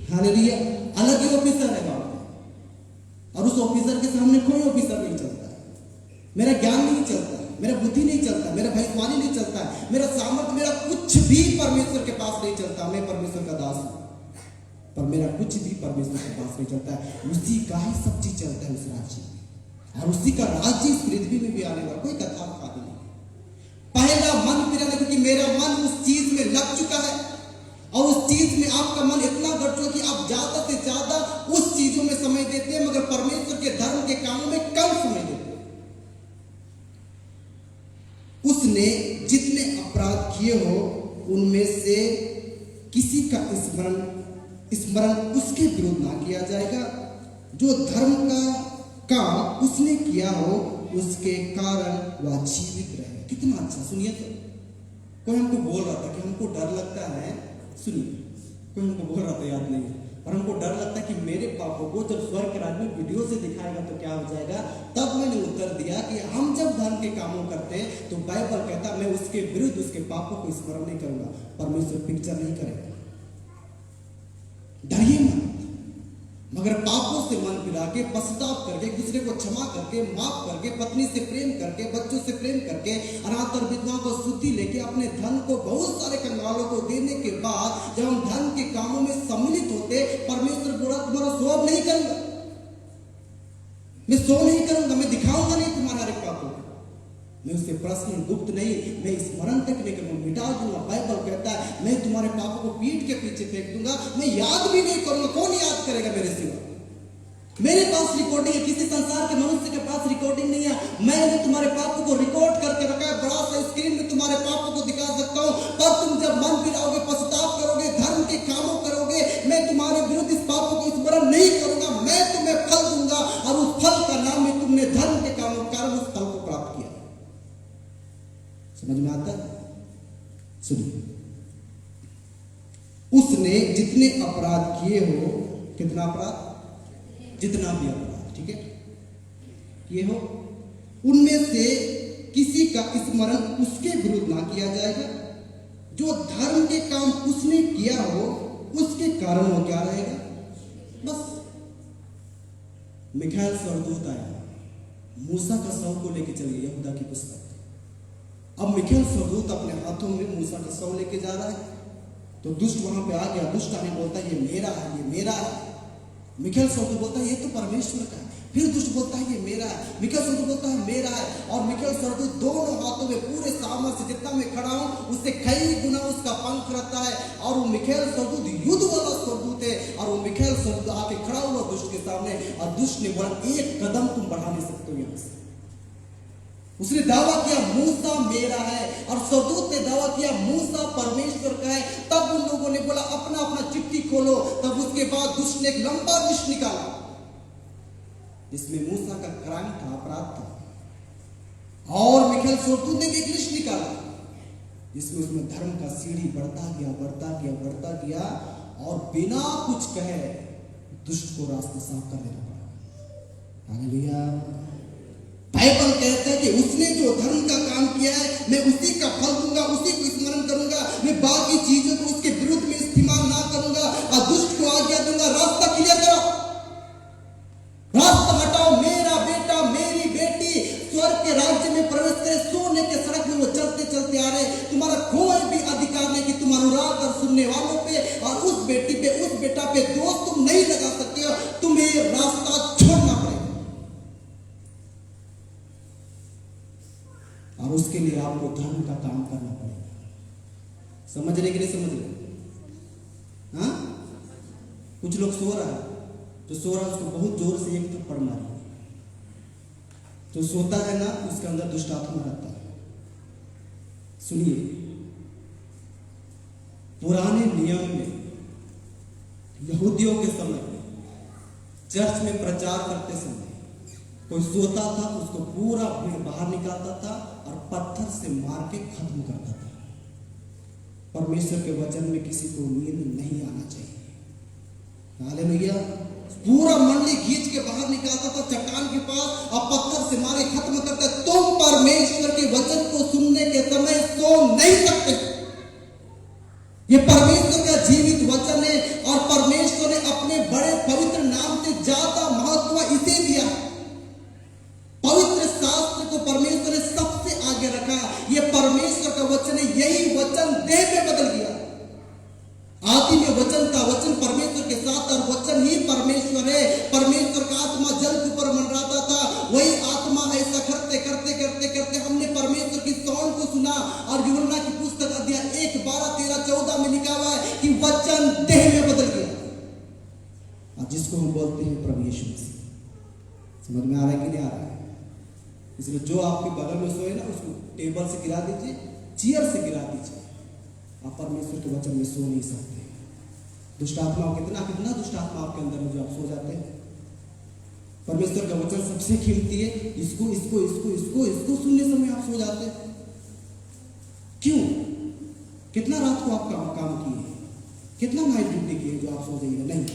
हालेलुया। अलग ही ऑफिसर है बाप, और उस ऑफिसर के सामने कोई ऑफिसर नहीं चलता है। मेरा ज्ञान नहीं चलता है, मेरा बुद्धि नहीं चलता, मेरा भविष्यवाणी नहीं चलता है, मेरा सामर्थ्य, मेरा कुछ भी परमेश्वर के पास नहीं चलता। मैं परमेश्वर का दास हूं, पर मेरा कुछ भी परमेश्वर के पास नहीं चलता है। उसी का ही सब चीज चलता है उस राज्य में, और उसी का राज्य इस पृथ्वी में भी आने वाला। कोई कथा खाली नहीं। पहला मन फिराना, क्योंकि मेरा मन उस चीज में लग चुका है और उस चीज में आपका मन इतना गड़ चुका कि आप ज्यादा से ज्यादा उस चीजों में समय देते हैं, मगर परमेश्वर के धर्म के कामों में कम समय देते हैं। उसने जितने अपराध किए हो उनमें से किसी का स्मरण उसके विरुद्ध ना किया जाएगा। जो धर्म का काम उसने किया हो उसके कारण वह जीवित रहे। कितना अच्छा। सुनिए तो, कोई हमको बोल रहा था कि हमको डर लगता है, सुनिए, कोई हमको बोल रहा था, याद नहीं, और हमको डर लगता है कि मेरे पापों को जब स्वर्ग के राज्य में वीडियो से दिखाएगा तो क्या हो जाएगा। तब मैंने उत्तर दिया कि हम जब धर्म के कामों करते हैं तो बाइबल कहता है मैं उसके विरुद्ध उसके पापों को स्मरण नहीं करूंगा। परमेश्वर पिक्चर नहीं करेगा। डरिए मत, मगर पापों से मन फिरा के, पश्चाताप करके, एक दूसरे को क्षमा करके, माफ करके, पत्नी से प्रेम करके, बच्चों से प्रेम करके, अनाथ और विधवाओं को शुद्धि लेके, अपने धन को बहुत सारे कंगालों को देने के बाद जब हम धन के कामों में सम्मिलित होते, परमेश्वर बोला तुम्हारा स्वभाव नहीं करूंगा, मैं सो नहीं करूंगा, मैं दिखाऊंगा नहीं तुम्हारे हर एक पापों को, मैं उससे प्रश्न गुप्त नहीं, मैं स्मरण तक नहीं करूंगा, मिटा दूंगा। बाइबल कहता है मैं तुम्हारे पापों को पीठ के पीछे फेंक दूंगा, मैं याद भी नहीं करूंगा। कौन याद करेगा मेरे सिवा? मेरे पास रिकॉर्डिंग है, किसी संसार के मनुष्य के पास रिकॉर्डिंग नहीं है। मैंने तुम्हारे पापों को रिकॉर्ड करके रखा है, बड़ा सा स्क्रीन में तुम्हारे पापों को दिखा सकता हूं। पर तुम जब मन फिराओगे, पश्चाताप करोगे, धर्म के कामों करोगे, मैं तुम्हारे विरुद्ध इस पापों को स्मरण नहीं करूंगा। मैं तुम्हें फल दूंगा और उस फल का नाम है तुमने धर्म के कामों के कारण उस फल को प्राप्त किया। समझ में आता? सुनिए, उसने जितने अपराध किए हो, कितना अपराध, जितना भी अपराध, ठीक है, किए हो, उनमें से किसी का स्मरण उसके विरुद्ध ना किया जाएगा। जो धर्म के काम उसने किया हो उसके कारण वो क्या रहेगा? बस मिखाएल स्वर्गदूत आया, मूसा का शव को लेके चल गया, यहूदा की पुस्तक। अब मिखाएल स्वर्गदूत अपने हाथों में मूसा का शव लेके जा रहा है, तो दुष्ट वहां पे आ गया। दुष्ट आने बोलता है ये मेरा है, ये मेरा है। मिखाएल स्वर्गदूत बोलता है ये तो परमेश्वर का है। फिर दुष्ट बोलता है ये मेरा है। मिखाएल स्वर्गदूत बोलता है मेरा है। और मिखाएल स्वर्गदूत दोनों हाथों में पूरे सामर्थ्य से जितना मैं खड़ा हूं उससे कई गुना उसका पंख रहता है, और वो मिखाएल स्वर्गदूत युद्ध वाला स्वर्गदूत है। और वो मिखाएल स्वर्गदूत आके खड़ा हुआ दुष्ट के सामने, और दुष्ट ने बोला एक कदम तुम बढ़ा नहीं सकते हो यहां से। उसने दावा किया मूसा मेरा है, और स्वर्गदूत ने दावा किया मूसा परमेश्वर का है। तब उन लोगों ने बोला अपना अपना चिट्ठी खोलो। तब उसके बाद दुष्ट ने एक लंबा लिस्ट निकाला जिसमें मूसा का क्राइम था, अपराध था, और मिखाएल स्वर्गदूत ने एक लिस्ट निकाला जिसमें उसमें धर्म का सीढ़ी बढ़ता गया, बढ़ता गया, बढ़ता गया, और बिना कुछ कहे दुष्ट को रास्ता साफ कर देना पड़ा। हालेलुया। बाइबल कहता है कि उसने जो धर्म का काम किया है मैं उसी का फल दूंगा, उसी को स्मरण करूंगा, मैं बाकी चीजों को उसके विरुद्ध में इस्तेमाल ना करूंगा और दुष्ट को आज्ञा दूंगा रास्ता क्लियर करो, रास्ता हटाओ। मेरा बेटा मेरी बेटी स्वर्ग के राज्य में प्रवेश करे, सोने के सड़क में वो चलते चलते आ रहे। तुम्हारा कोई भी अधिकार नहीं कि तुम अनुराग और सुनने वालों पे और उस बेटी पे उस बेटा पे दोष तुम नहीं लगा सकते हो, तुम्हें रास्ता छोड़ना पड़ेगा और उसके लिए आपको धर्म का काम करना पड़ेगा। समझ रहे कि नहीं समझ रहे? हाँ, कुछ लोग सो रहा है, जो सो रहा है उसको बहुत जोर से एक थप्पड़ मारो। जो सोता है ना उसके अंदर दुष्ट आत्मा रहता है। सुनिए, पुराने नियम में यहूदियों के समय में चर्च में प्रचार करते समय कोई सोता था उसको पूरा भीड़ बाहर निकालता था और पत्थर से मार के खत्म करता था। परमेश्वर के वचन में किसी को नींद नहीं आना चाहिए। हालेलुया। पूरा मंडली खींच के बाहर निकालता था चट्टान के पास और पत्थर से मारे खत्म करता। तुम परमेश्वर के वचन को सुनने के समय सो नहीं सकते। ये परमेश्वर का जीवित वचन है और परमेश्वर ने अपने बड़े पवित्र नाम से ज्यादा महत्व इसे दिया। पवित्र शास्त्र को परमेश्वर ने सबसे आगे रखा। ये परमेश्वर का वचन है, यही वचन देह में बदल गया। आदि में वचन था, वचन परमेश्वर के साथ और वचन ही परमेश्वर है। परमेश्वर का आत्मा जल के ऊपर मंडराता था, वही आत्मा ऐसा करते करते करते करते हमने परमेश्वर की सौन को सुना। और यूहन्ना की पुस्तक अध्याय 1, 12, 13, 14 में लिखा हुआ है कि वचन देह में बदल गया और जिसको हम बोलते हैं प्रभु यीशु मसीह। समझ में आ रहा है कि नहीं आ रहा है? इसलिए जो आपके बगल में सोए ना उसको टेबल से गिरा दीजिए, चेयर से गिरा दीजिए। आप परमेश्वर के वचन में सो नहीं सकते। दुष्ट आत्मा कितना कितना दुष्ट आत्मा आपके अंदर में जो आप सो जाते हैं। परमेश्वर का वचन सबसे कीमती है, इसको इसको इसको इसको इसको सुनने समय आप सो जाते हैं। क्यों? कितना रात को आप काम किए, कितना नाइट ड्यूटी किए जो आप सो जाइएगा? नहीं,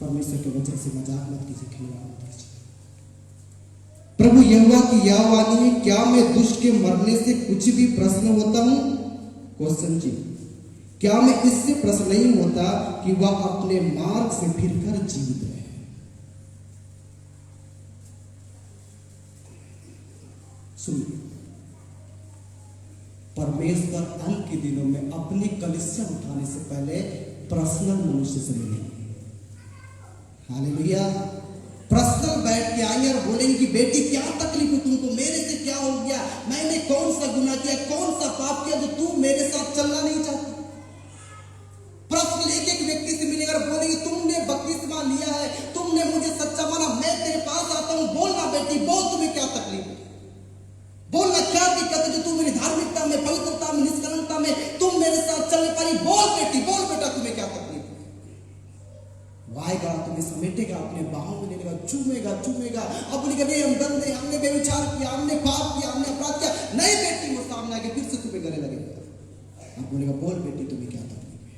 परमेश्वर के वचन से मजाक मत कीजिए, खिलवाड़ मत कीजिए। प्रभु यहोवा की यह वाणी है, क्या मैं दुष्ट के मरने से कुछ भी प्रश्न होता हूं? क्वेश्चन जी, क्या मैं इससे प्रश्न नहीं होता कि वह अपने मार्ग से फिरकर जीवित रहे? सुनिए, परमेश्वर अंत के दिनों में अपनी कलीसिया उठाने से पहले पर्सनल मनुष्य से मिलेंगे। हालेलुया। पर्सनल बैठ के आएंगे और बोलेंगे कि बेटी क्या तकलीफ है तुमको, मेरे से क्या हो गया, मैंने कौन सा गुनाह किया, कौन सा पाप किया जो तू मेरे साथ चलना नहीं चाहती। प्रश्न एक एक व्यक्ति से मिलेगा और बोलेंगे तुमने बपतिस्मा लिया है, तुमने मुझे सच्चा माना, मैं तेरे पास आता हूं, बोलना बेटी बोल, तुम्हें क्या तकलीफ है, बोलना क्या दिक्कत है जो तू मेरी धार्मिकता में, पवित्रता में, निष्कलंकता में तुम मेरे साथ चलने पारी, बोल बेटी बोल बेटा, तुम्हें क्या तकलीफ है। आएगा तुम्हें समेटेगा, अपने बाहों में लेगा, चूमेगा चूमेगा। अब बोलेगा नहीं हम गंदे, हमने बेविचार किया, हमने पाप किया, हमने अपराध किया। नहीं बेटी, वो सामने आके फिर से तुम्हें गले लगेगा। अब बोलेगा बोल बेटी तुम्हें क्या तकलीफ है।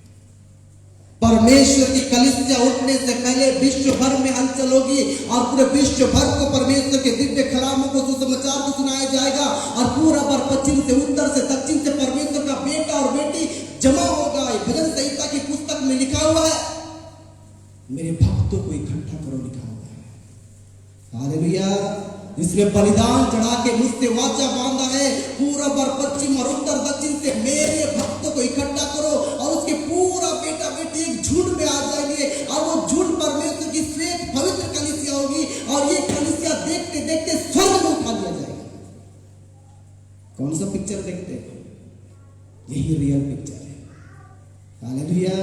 परमेश्वर की कलीसिया उठने से पहले विश्व भर में हलचल होगी और पूरे विश्व भर को परमेश्वर के दिव्य कलामों को सुसमाचार को सुनाया जाएगा और पूरा भर पश्चिम से उत्तर से दक्षिण से परमेश्वर का बेटा और बेटी जमा होगा। भजन संहिता की पुस्तक में लिखा हुआ है, मेरे भक्तों को इकट्ठा करो, लिखा हुआ है। हालेलुया। इसलिए बलिदान चढ़ा के मुझसे वाचा बांधा है, पूरब और पश्चिम और उत्तर दक्षिण से मेरे भक्तों को इकट्ठा करो और उसके पूरा बेटा बेटी एक झुंड में आ जाएंगे और वो झुंड परमेश्वर की श्वेत पवित्र कलीसिया होगी और ये कलीसिया देखते देखते स्वर्ग में उठा लिया जाएगा। कौन सा पिक्चर देखते हैं? यही रियल पिक्चर है। हालेलुया।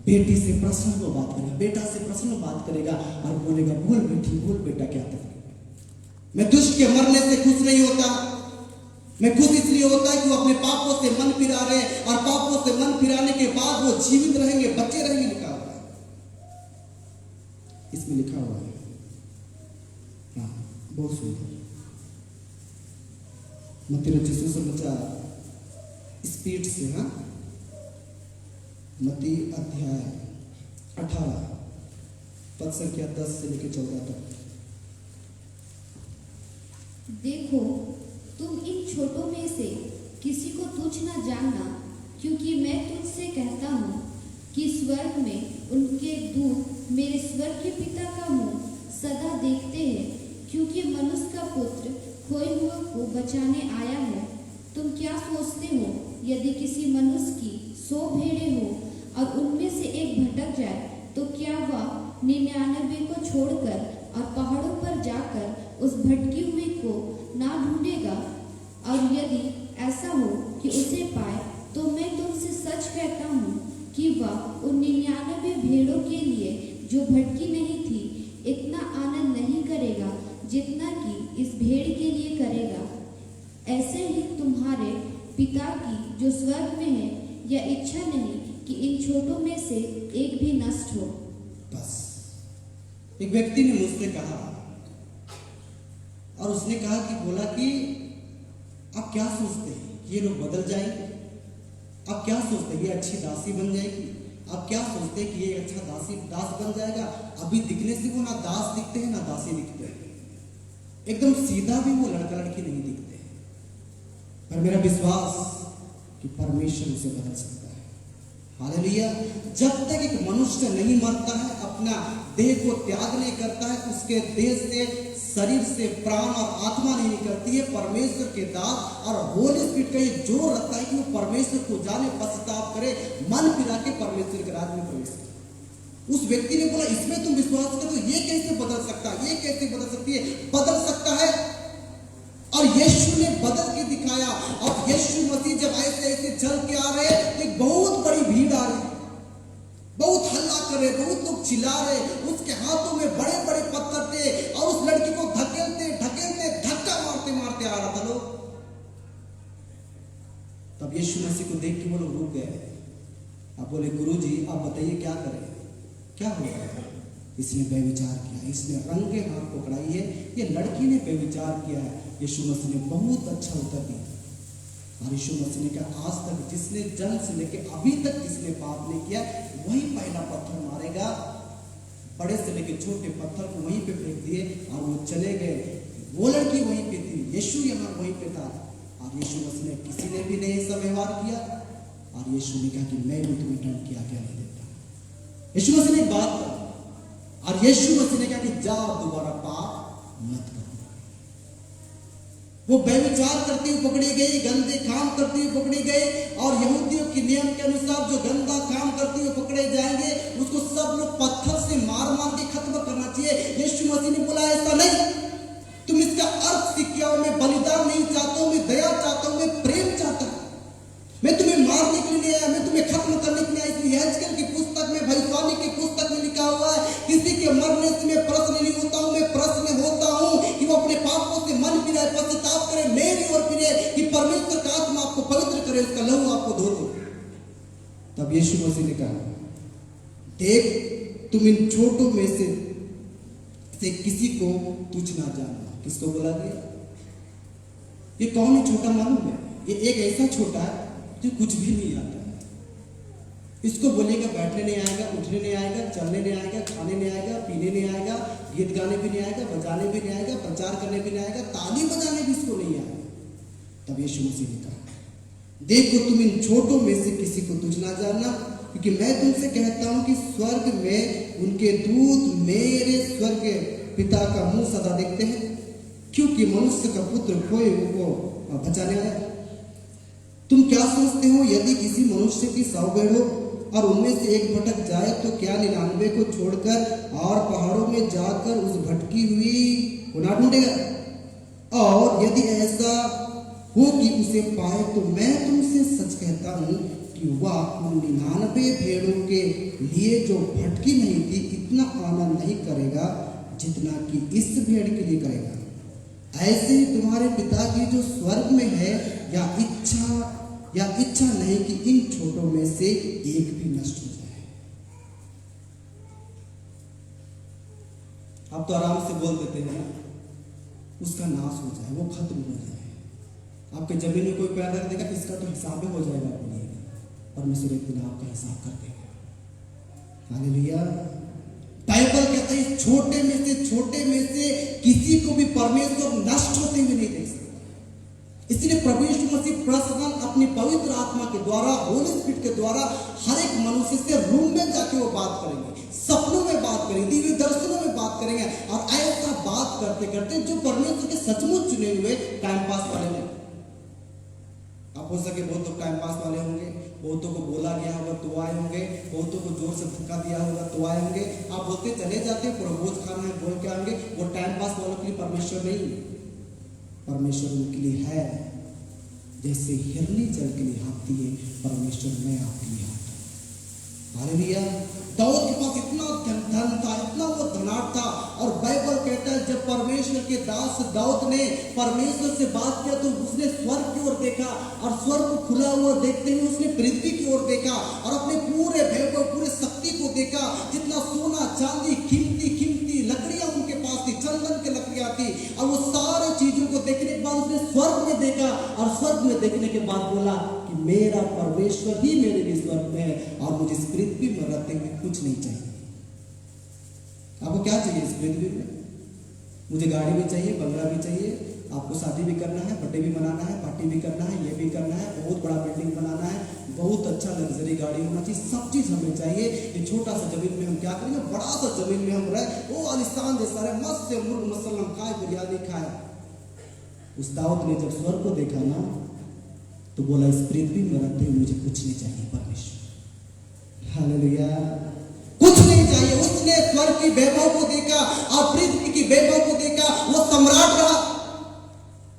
बेटी से प्रश्न को बात करेगा, बेटा से प्रश्न बात करेगा और बोलेगा बोल बेटी बोल बेटा क्या तकलीफ है। मैं दुष्ट के मरने से खुश नहीं होता, मैं खुश इसलिए होता है कि वो अपने पापों से मन फिरा रहे और पापों से मन फिराने के बाद वो जीवित रहेंगे, बच्चे रहेंगे। लिखा हुआ है, इसमें लिखा हुआ है। हाँ, बहुत सुंदर। मत्ती रचित सुसमाचार स्पीड से, हाँ, मत्ती अध्याय 18 पद संख्या 10 से लेकर 14 तक। देखो, तुम इन छोटों में से किसी को तुच्छ न जानना, क्योंकि मैं तुझसे कहता हूँ कि स्वर्ग में उनके दूत मेरे स्वर्गीय पिता का मुंह सदा देखते हैं, क्योंकि मनुष्य का पुत्र खोए हुए को बचाने आया है। तुम क्या सोचते हो, यदि किसी मनुष्य की 100 भेड़ें हो और उनमें से एक भटक जाए, तो क्या वह 99 को छोड़कर और पहाड़ों पर जाकर उस भटकी हुई को ना ढूंढेगा? और यदि ऐसा हो कि उसे पाए, तो मैं तुमसे सच कहता हूँ कि वह उन 99 भेड़ों के लिए जो भटकी नहीं थी, इतना आनंद नहीं करेगा जितना कि इस भेड़ के लिए करेगा। ऐसे ही तुम्हारे पिता की जो स्वर्ग में है, यह इच्छा नहीं कि इन छोटों में से एक भी नष्ट हो। बस एक व्यक्ति ने मुझसे कहा, और उसने कहा कि बोला कि आप क्या सोचते हैं ये लोग बदल जाएंगे? आप क्या सोचते हैं ये अच्छी दासी बन जाएगी? आप क्या सोचते हैं कि ये अच्छा दास बन जाएगा? अभी दिखने से वो ना दास दिखते हैं ना दासी दिखते हैं, एकदम सीधा भी वो लड़का लड़की नहीं दिखते। पर मेरा विश्वास कि परमेश्वर उसे बदल सकता है। हालेलुया। जब तक एक मनुष्य नहीं मरता है, अपना देह को त्याग नहीं करता है, उसके देह से, शरीर से प्राण और आत्मा नहीं निकलती है, परमेश्वर के दास और होली स्पिरिट का ये जोर रखता है कि वो परमेश्वर को जाने, पश्चाताप करे, मन फिरा के परमेश्वर के राज्य में प्रवेश करे। उस व्यक्ति ने बोला, इसमें तुम विश्वास करो, ये कैसे बदल सकता है? ये कैसे बदल सकती है? बदल सकता है। और यीशु ने बदल के दिखाया। और यीशु मसीह जब ऐसे ऐसे चल के आ रहे, तो एक बहुत बड़ी भीड़ आ रही, बहुत हल्ला कर रहे, बहुत लोग चिल्ला रहे, उसके हाथों में बड़े बड़े पत्थर थे और उस लड़की को धकेलते धकेलते धक्का मारते मारते आ रहा था लोग। तब यीशु मसीह को देख के वो लोग रुक गए। आप बोले, गुरुजी आप बताइए क्या करें, क्या हो रहा है? इसने व्यभिचार किया, इसने रंगे हाथ पकड़ाई है, ये लड़की ने व्यभिचार किया है। यीशु मसीह ने बहुत अच्छा उत्तर दिया। और यीशु मसीह ने कहा, आज तक जिसने जन्म से लेके अभी तक जिसने पाप नहीं किया, वही पहला पत्थर मारेगा। बड़े से लेके छोटे पत्थर को वहीं पे फेंक दिए और वो चले गए। वो लड़की वहीं पे थी, यीशु यहाँ वहीं पे था। और यीशु मसीह ने किसी ने भी नहीं ऐसा व्यवहार किया। और यीशु ने कहा कि मैं भी तुम्हें दंड की आज्ञा नहीं देता। यीशु मसीह ने एक बात कहा, और यीशु मसीह ने कहा कि जाओ दोबारा पाप मत करो। वो व्यभिचार करते हुए पकड़े गए, गंदे काम करते हुए पकड़े गए, और यहूदियों के नियम के अनुसार जो गंदा काम करते हुए पकड़े जाएंगे, उसको सब लोग पत्थर से मार मार के खत्म करना चाहिए। यीशु मसीह ने बोला, ऐसा नहीं, तुम इसका अर्थ सीखिए, मैं बलिदान नहीं चाहता हूं, मैं दया चाहता हूं, मैं प्रेम चाहता हूं। मैं तुम्हें मारने के लिए नहीं आया, मैं तुम्हें खत्म करने के लिए आया। इसलिए यहेजकेल की पुस्तक में, भविष्यवाणी की पुस्तक में लिखा हुआ है, किसी के मरने से मैं प्रश्न नहीं होता हूं, मैं प्रश्न होता हूं कि वो अपने पापों से मन फिराए, पश्चाताप करे, मेरी ओर फिरे, कि परमेश्वर का आत्मा आपको पवित्र करे, उसका लहू आपको धो दे। तब यीशु मसीह ने कहा, देख तुम इन छोटों में से किसी को तुच्छ ना जानना। किसको बोला गया? ये कौन है छोटा मालूम है? ये एक ऐसा छोटा है जो कुछ भी नहीं आता है। इसको बोलेगा बैठने नहीं आएगा, उठने नहीं आएगा, चलने नहीं आएगा, खाने नहीं आएगा, पीने नहीं आएगा, गीत गाने भी नहीं आएगा, बजाने भी नहीं आएगा, प्रचार करने भी नहीं आएगा, ताली बजाने भी इसको नहीं आएगा। तब यीशु मसीह ने कहा, देखो तुम इन छोटों में से किसी को तुच्छ ना जानना, क्योंकि मैं तुमसे कहता हूं कि स्वर्ग में उनके दूत मेरे स्वर्ग पिता का मुंह सदा देखते हैं, क्योंकि मनुष्य का पुत्र खोए को बचाने आया। तुम क्या सोचते हो, यदि किसी मनुष्य की 100 भेड़ हो और उनमें से एक भटक जाए, तो क्या 99 को छोड़कर और पहाड़ों में जाकर उस भटकी हुई को ना ढूंढेगा? और यदि ऐसा हो कि उसे पाए, तो मैं तुमसे सच कहता हूं कि वह उन 99 भेड़ों के लिए जो भटकी नहीं थी, इतना आनंद नहीं करेगा जितना कि इस भेड़ के लिए करेगा। ऐसे ही तुम्हारे पिता की जो स्वर्ग में है, या इच्छा नहीं कि इन छोटों में से एक भी नष्ट हो जाए। आप तो आराम से बोल देते हैं ना, उसका नाश हो जाए, वो खत्म हो जाए। आपके जमीन में कोई पैदा कर देगा, इसका तो हिसाब हो जाएगा, परमेश्वर एक दिन आपका हिसाब कर देगा। हालेलुया। बाइबल के कहता है इस छोटे में से किसी को भी परमेश्वर नष्ट होते हुए नहीं देख सकता। इसलिए प्रभु यीशु मसीह पर्सनल अपनी पवित्र आत्मा के द्वारा, होली स्पिरिट के द्वारा हर एक मनुष्य से रूम में जाके वो बात करेंगे, सपनों में बात करेंगे, दिव्य दर्शनों में बात करेंगे। और ऐसा बात करते करते जो परमेश्वर के सचमुच चुने हुए टाइम पास वाले हैं, आप हो सके बहुत लोग टाइम पास वाले होंगे, बहुतों को बोला गया होगा तो आए होंगे, बहुतों को जोर से धक्का दिया होगा तो आए होंगे। आप बोलते चले जाते प्रभोज खाना है बोल के आएंगे, वो टाइम पास वालों के लिए परमेश्वर नहीं, परमेश्वर उनके लिए है। जैसे हिरनी जल के लिए हाँकती है, परमेश्वर मैं आपके लिए हाँकता हूं। हालेलुया। दाऊद के पास इतना धन था, इतना वो धनाढ़ था। और बाइबल कहता है जब परमेश्वर के दास दाऊद ने परमेश्वर से बात किया तो उसने स्वर्ग की ओर देखा, और स्वर्ग को खुला हुआ देखते हुए उसने पृथ्वी की ओर देखा और अपने पूरे वैभव, पूरे शक्ति को देखा। जितना सोना चांदी कीमती कीमती लकड़ियां उनके पास थी, चंदन की लकड़ियां थी, और वो सारे चीजों को देखने के बाद उसने स्वर्ग में देखा, और स्वर्ग में देखने के बाद बोला कि मेरा परमेश्वर ही मेरे लिए स्वर्ग में है, और मुझे इस पृथ्वी में रहते हुए कुछ नहीं चाहिए। आपको क्या चाहिए इस पृथ्वी में? मुझे गाड़ी भी चाहिए, बंगला भी चाहिए, आपको शादी भी करना है, बर्थडे भी मनाना है, पार्टी भी करना है, ये भी करना है, बहुत बड़ा बिल्डिंग बनाना है, बहुत अच्छा लग्जरी गाड़ी होना चाहिए, सब चीज हमें चाहिए। ये छोटा सा जमीन में हम क्या करेंगे? बड़ा सा जमीन में हम रहे, वो आलिशान जैसा रहे, मस्त से मुर्ग मसलम खाए, बिरयानी खाए। उस दाऊद ने जब स्वर्ग को देखा ना, तो बोला इस पृथ्वी में रहते हुए मुझे कुछ नहीं चाहिए परमेश्वर। हालेलुया। कुछ नहीं चाहिए। उसने स्वर्ग की वैभव को देखा और पृथ्वी की वैभव को देखा। वो सम्राट रहा,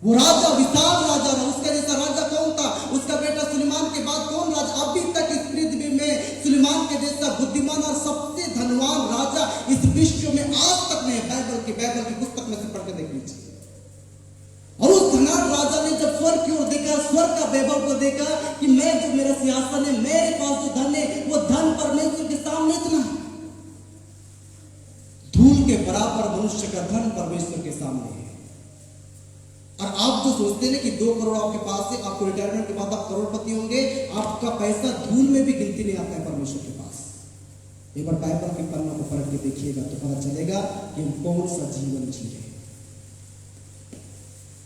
वो राजा, विशाल राजा रहा। उसका जैसा राजा कौन था? उसका बेटा सुलेमान के बाद कौन राजा? अभी तक इस पृथ्वी में सुलेमान के जैसा बुद्धिमान और सबसे धनवान राजा इस विश्व में आज तक नहीं। बाइबल की पुस्तक में से पढ़ के देख लीजिए। और उस धनाढ़ राजा ने जब स्वर्ग की ओर देखा, स्वर्ग का वैभव को देखा कि मैं जो मेरा सिंहासन है, मेरे पास जो धन है, वो धन परमेश्वर के सामने इतना धूल के बराबर मनुष्य का धन परमेश्वर के सामने है। और आप जो सोचते हैं कि 2 करोड़ आपके पास है, आपको रिटायरमेंट के बाद आप करोड़पति होंगे, आपका पैसा धूल में भी गिनती नहीं आता है परमेश्वर के पास। एक बार बाइबल के पन्ना को पलट के देखिएगा तो पता चलेगा कि हम कौन सा जीवन जी रहे हैं।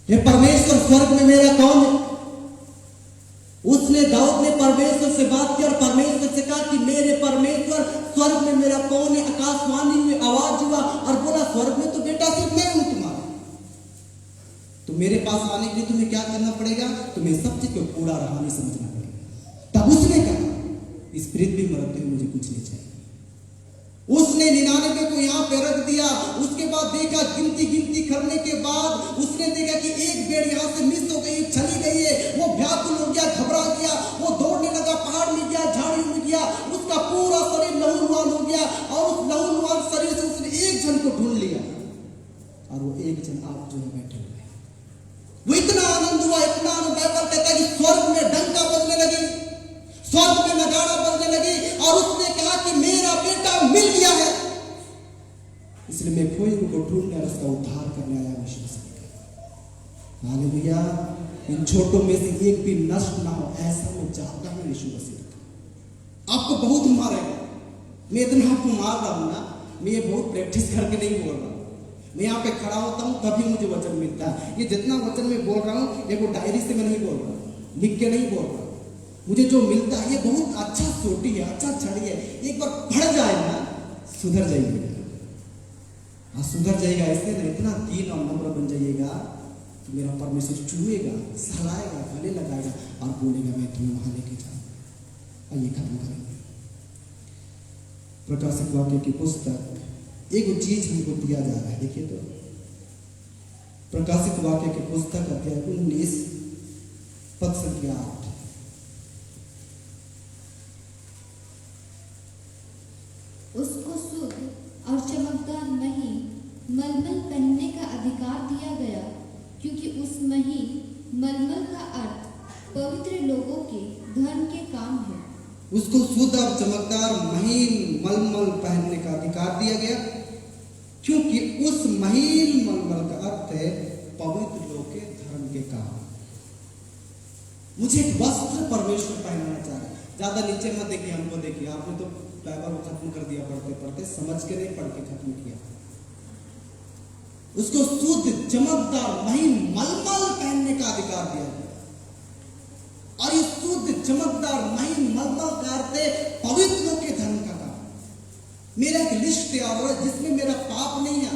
ये परमेश्वर स्वर्ग में मेरा कौन है? उसने दाऊद ने परमेश्वर से बात की और परमेश्वर से कहा कि मेरे परमेश्वर स्वर्ग में मेरा कौन है? आकाशवाणी में आवाज हुआ और बोला स्वर्ग में तो बेटा सिर्फ मैं हूं तुम्हारा। तो मेरे पास आने के लिए तुम्हें क्या करना पड़ेगा? तुम्हें सब चीज को पूरा रहानी समझना पड़ेगा। तब उसने कहा इस पृथ्वी में रहते हुए मुझे कुछ नहीं चाहिए। उसने 99 को यहाँ पे रख दिया। उसके बाद देखा गिनती करने के बाद उसने देखा कि एक बेड़ यहाँ से मिस हो गई, चली गई है। वो व्याकुल हो गया, घबरा गया, वो दौड़ने लगा, पहाड़ में गया, झाड़ी में गया, उसका पूरा शरीर लहूलुहान हो गया। और उस लहूलुहान शरीर से उसने एक जन को ढूंढ लिया, और वो एक जन आप जो है बैठे हुए। वो इतना आनंद हुआ, इतना आनंद। बाइबल कहता है कि स्वर्ग में डंका बजने लगी, स्वर्ग में नगाड़ा बजने लगी, और उसने कहा कि मेरा बेटा मिल गया है। इसलिए मैं खोए को ढूंढने और उसका उद्धार करने आया विश्वास करके। हालेलुया। इन छोटों में से एक भी नष्ट ना हो, ऐसा मैं चाहता हूं यीशु मसीह। आपको बहुत मारेगा, मैं इतना आपको मार रहा हूं ना, मैं ये बहुत प्रैक्टिस करके नहीं बोल रहा हूं। मैं यहाँ पे खड़ा होता हूं तभी मुझे वचन मिलता है। ये जितना वचन मैं बोल रहा हूं, ये वो डायरी से मैं नहीं बोल रहा, लिख के नहीं बोल रहा। मुझे जो मिलता है ये बहुत अच्छा सोटी है, अच्छा छड़ी है। एक बार पढ़ जाए ना, सुधर जाइएगा। हाँ, सुधर जाएगा। ऐसे ना इतना दीन और नम्र बन जाइएगा कि मेरा परमेश्वर छुएगा, सहलाएगा, गले लगाएगा और बोलेगा मैं तुम्हें वहां लेके जाऊंगा। आइए खत्म करेंगे। प्रकाशित वाक्य की पुस्तक एक चीज हमको दिया जा रहा है। देखिए तो प्रकाशित वाक्य की पुस्तक अध्याय 19 पद संख्या 8। उसको शुद्ध और चमकदार मही मलमल पहनने का अधिकार दिया गया, क्योंकि उस मही मलमल का अर्थ पवित्र लोगों के धर्म के काम है। उसको शुद्ध और चमकदार महीन मलमल पहनने का अधिकार दिया गया, क्योंकि उस महीन मलमल का अर्थ है पवित्र लोग के धर्म के काम। मुझे एक वस्त्र परमेश्वर पहनाना चाह रहा है। ज्यादा नीचे मत देखिए, हमको देखिए। आपने तो बाइबल को खत्म कर दिया पढ़ते पढ़ते, समझ के नहीं पढ़ के खत्म किया। उसको शुद्ध चमकदार महीन मलमल पहनने का अधिकार दिया गया। और ये शुद्ध चमकदार महीन मलमल का अर्थ है पवित्रों के धर्म का काम। मेरा एक लिस्ट तैयार हो रहा है जिसमें मेरा पाप नहीं है।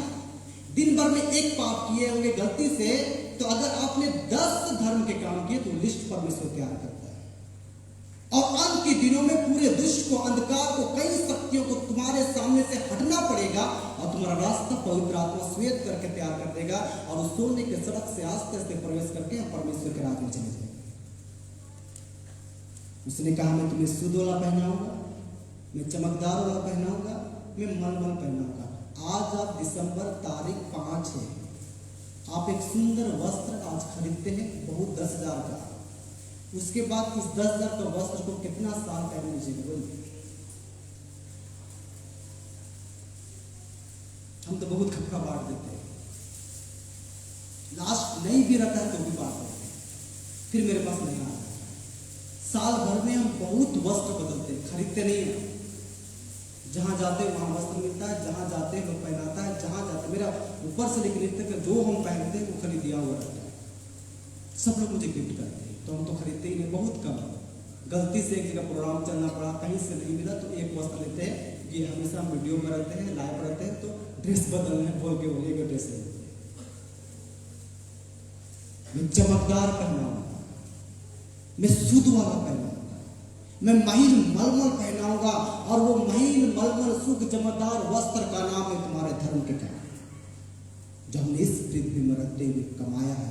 दिन भर में एक पाप किए होंगे गलती से, तो अगर आपने 10 धर्म के काम किए तो लिस्ट परमेश्वर तैयार करता है। और अंत के दिनों में पूरे दुष्ट को, अंधकार को, कई शक्तियों को तुम्हारे सामने से हटना पड़ेगा और तुम्हारा रास्ता पवित्र आत्मा श्वेत करके तैयार कर देगा और उस सोने के सड़क से आस्ते आस्ते प्रवेश करके हम परमेश्वर के राज में चले जाएंगे। उसने कहा मैं तुम्हें शुद्ध वाला पहनाऊंगा, मैं चमकदार वाला पहनाऊंगा, मैं मलमल पहनाऊंगा। आज आप दिसंबर तारीख 5 है, आप एक सुंदर वस्त्र आज खरीदते हैं बहुत 10,000 का। उसके बाद इस 10,000 का वस्त्र को कितना साल पहन लीजिएगा बोलिए? हम तो बहुत खपरा बांट देते हैं, लास्ट नहीं भी रहता है तो भी बांट देते हैं, फिर मेरे पास नहीं आता। साल भर में हम बहुत वस्त्र बदलते हैं, खरीदते नहीं हैं। जहां जाते हैं वहां वस्त्र मिलता है, जहां जाते हैं लोग पहनाता है, जहां जाते मेरा ऊपर से लेकर नीचे तक जो हम पहनते हैं वो खरीद दिया हुआ रहता है। सब लोग मुझे गिफ्ट करते हैं, तो हम तो खरीदते ही नहीं, बहुत कम। गलती से एक जगह प्रोग्राम चलना पड़ा, कहीं से नहीं मिला तो एक वस्त्र लेते हैं। ये हमेशा वीडियो में रहते हैं, लाइव रहते हैं, तो ड्रेस बदलने बोल के बोलिएगा ड्रेस ले। मैं चमकदार पहनाऊंगा, मैं शुद्ध वाला पहनाऊंगा, मैं महीन मलमल पहनाऊंगा और वो महीन मलमल शुद्ध चमकदार वस्त्र का नाम है तुम्हारे धर्म के काम, जो हमने इस पृथ्वी में रहते हुए कमाया है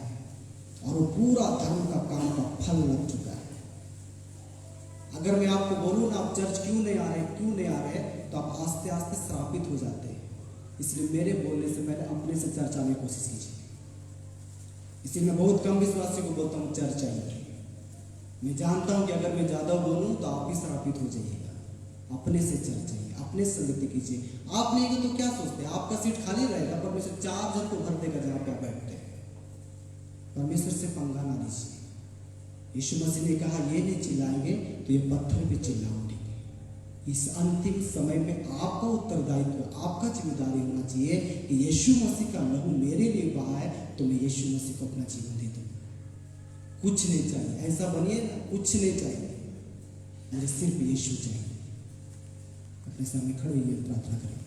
और वो पूरा धर्म का काम का फल लग चुका है। अगर मैं आपको बोलूं ना आप चर्च क्यों नहीं आ रहे, तो आप आस्ते आस्ते श्रापित हो जाते हैं। इसलिए मेरे बोलने से पहले अपने से चर्च आने की कोशिश कीजिए। इसलिए मैं बहुत कम विश्वासियों को बोलता हूँ चर्च आइए। मैं जानता हूँ कि अगर मैं ज्यादा बोलूँ तो आप भी श्रापित हो जाइएगा। अपने से चर्च आइए, अपने से संगति कीजिए। आप नहीं तो क्या सोचते हैं आपका सीट खाली रहेगा, परमेश्वर 4 जन को भर देगा जहाँ पे आप बैठते हैं। परमेश्वर से पंगा ना लीजिए। यीशु मसीह ने कहा ये नहीं चिल्लाएंगे तो ये पत्थर पे चिल्ला उठेंगे। इस अंतिम समय में आपका उत्तरदायित्व, आपका जिम्मेदारी होना चाहिए कि यीशु मसीह का लहू मेरे लिए बहा है तो मैं यीशु मसीह को अपना जीवन दे दूं। कुछ नहीं चाहिए, ऐसा बनिए ना, कुछ नहीं चाहिए, मुझे सिर्फ यीशु चाहिए। अपने सामने खड़े होइए, प्रार्थना करें।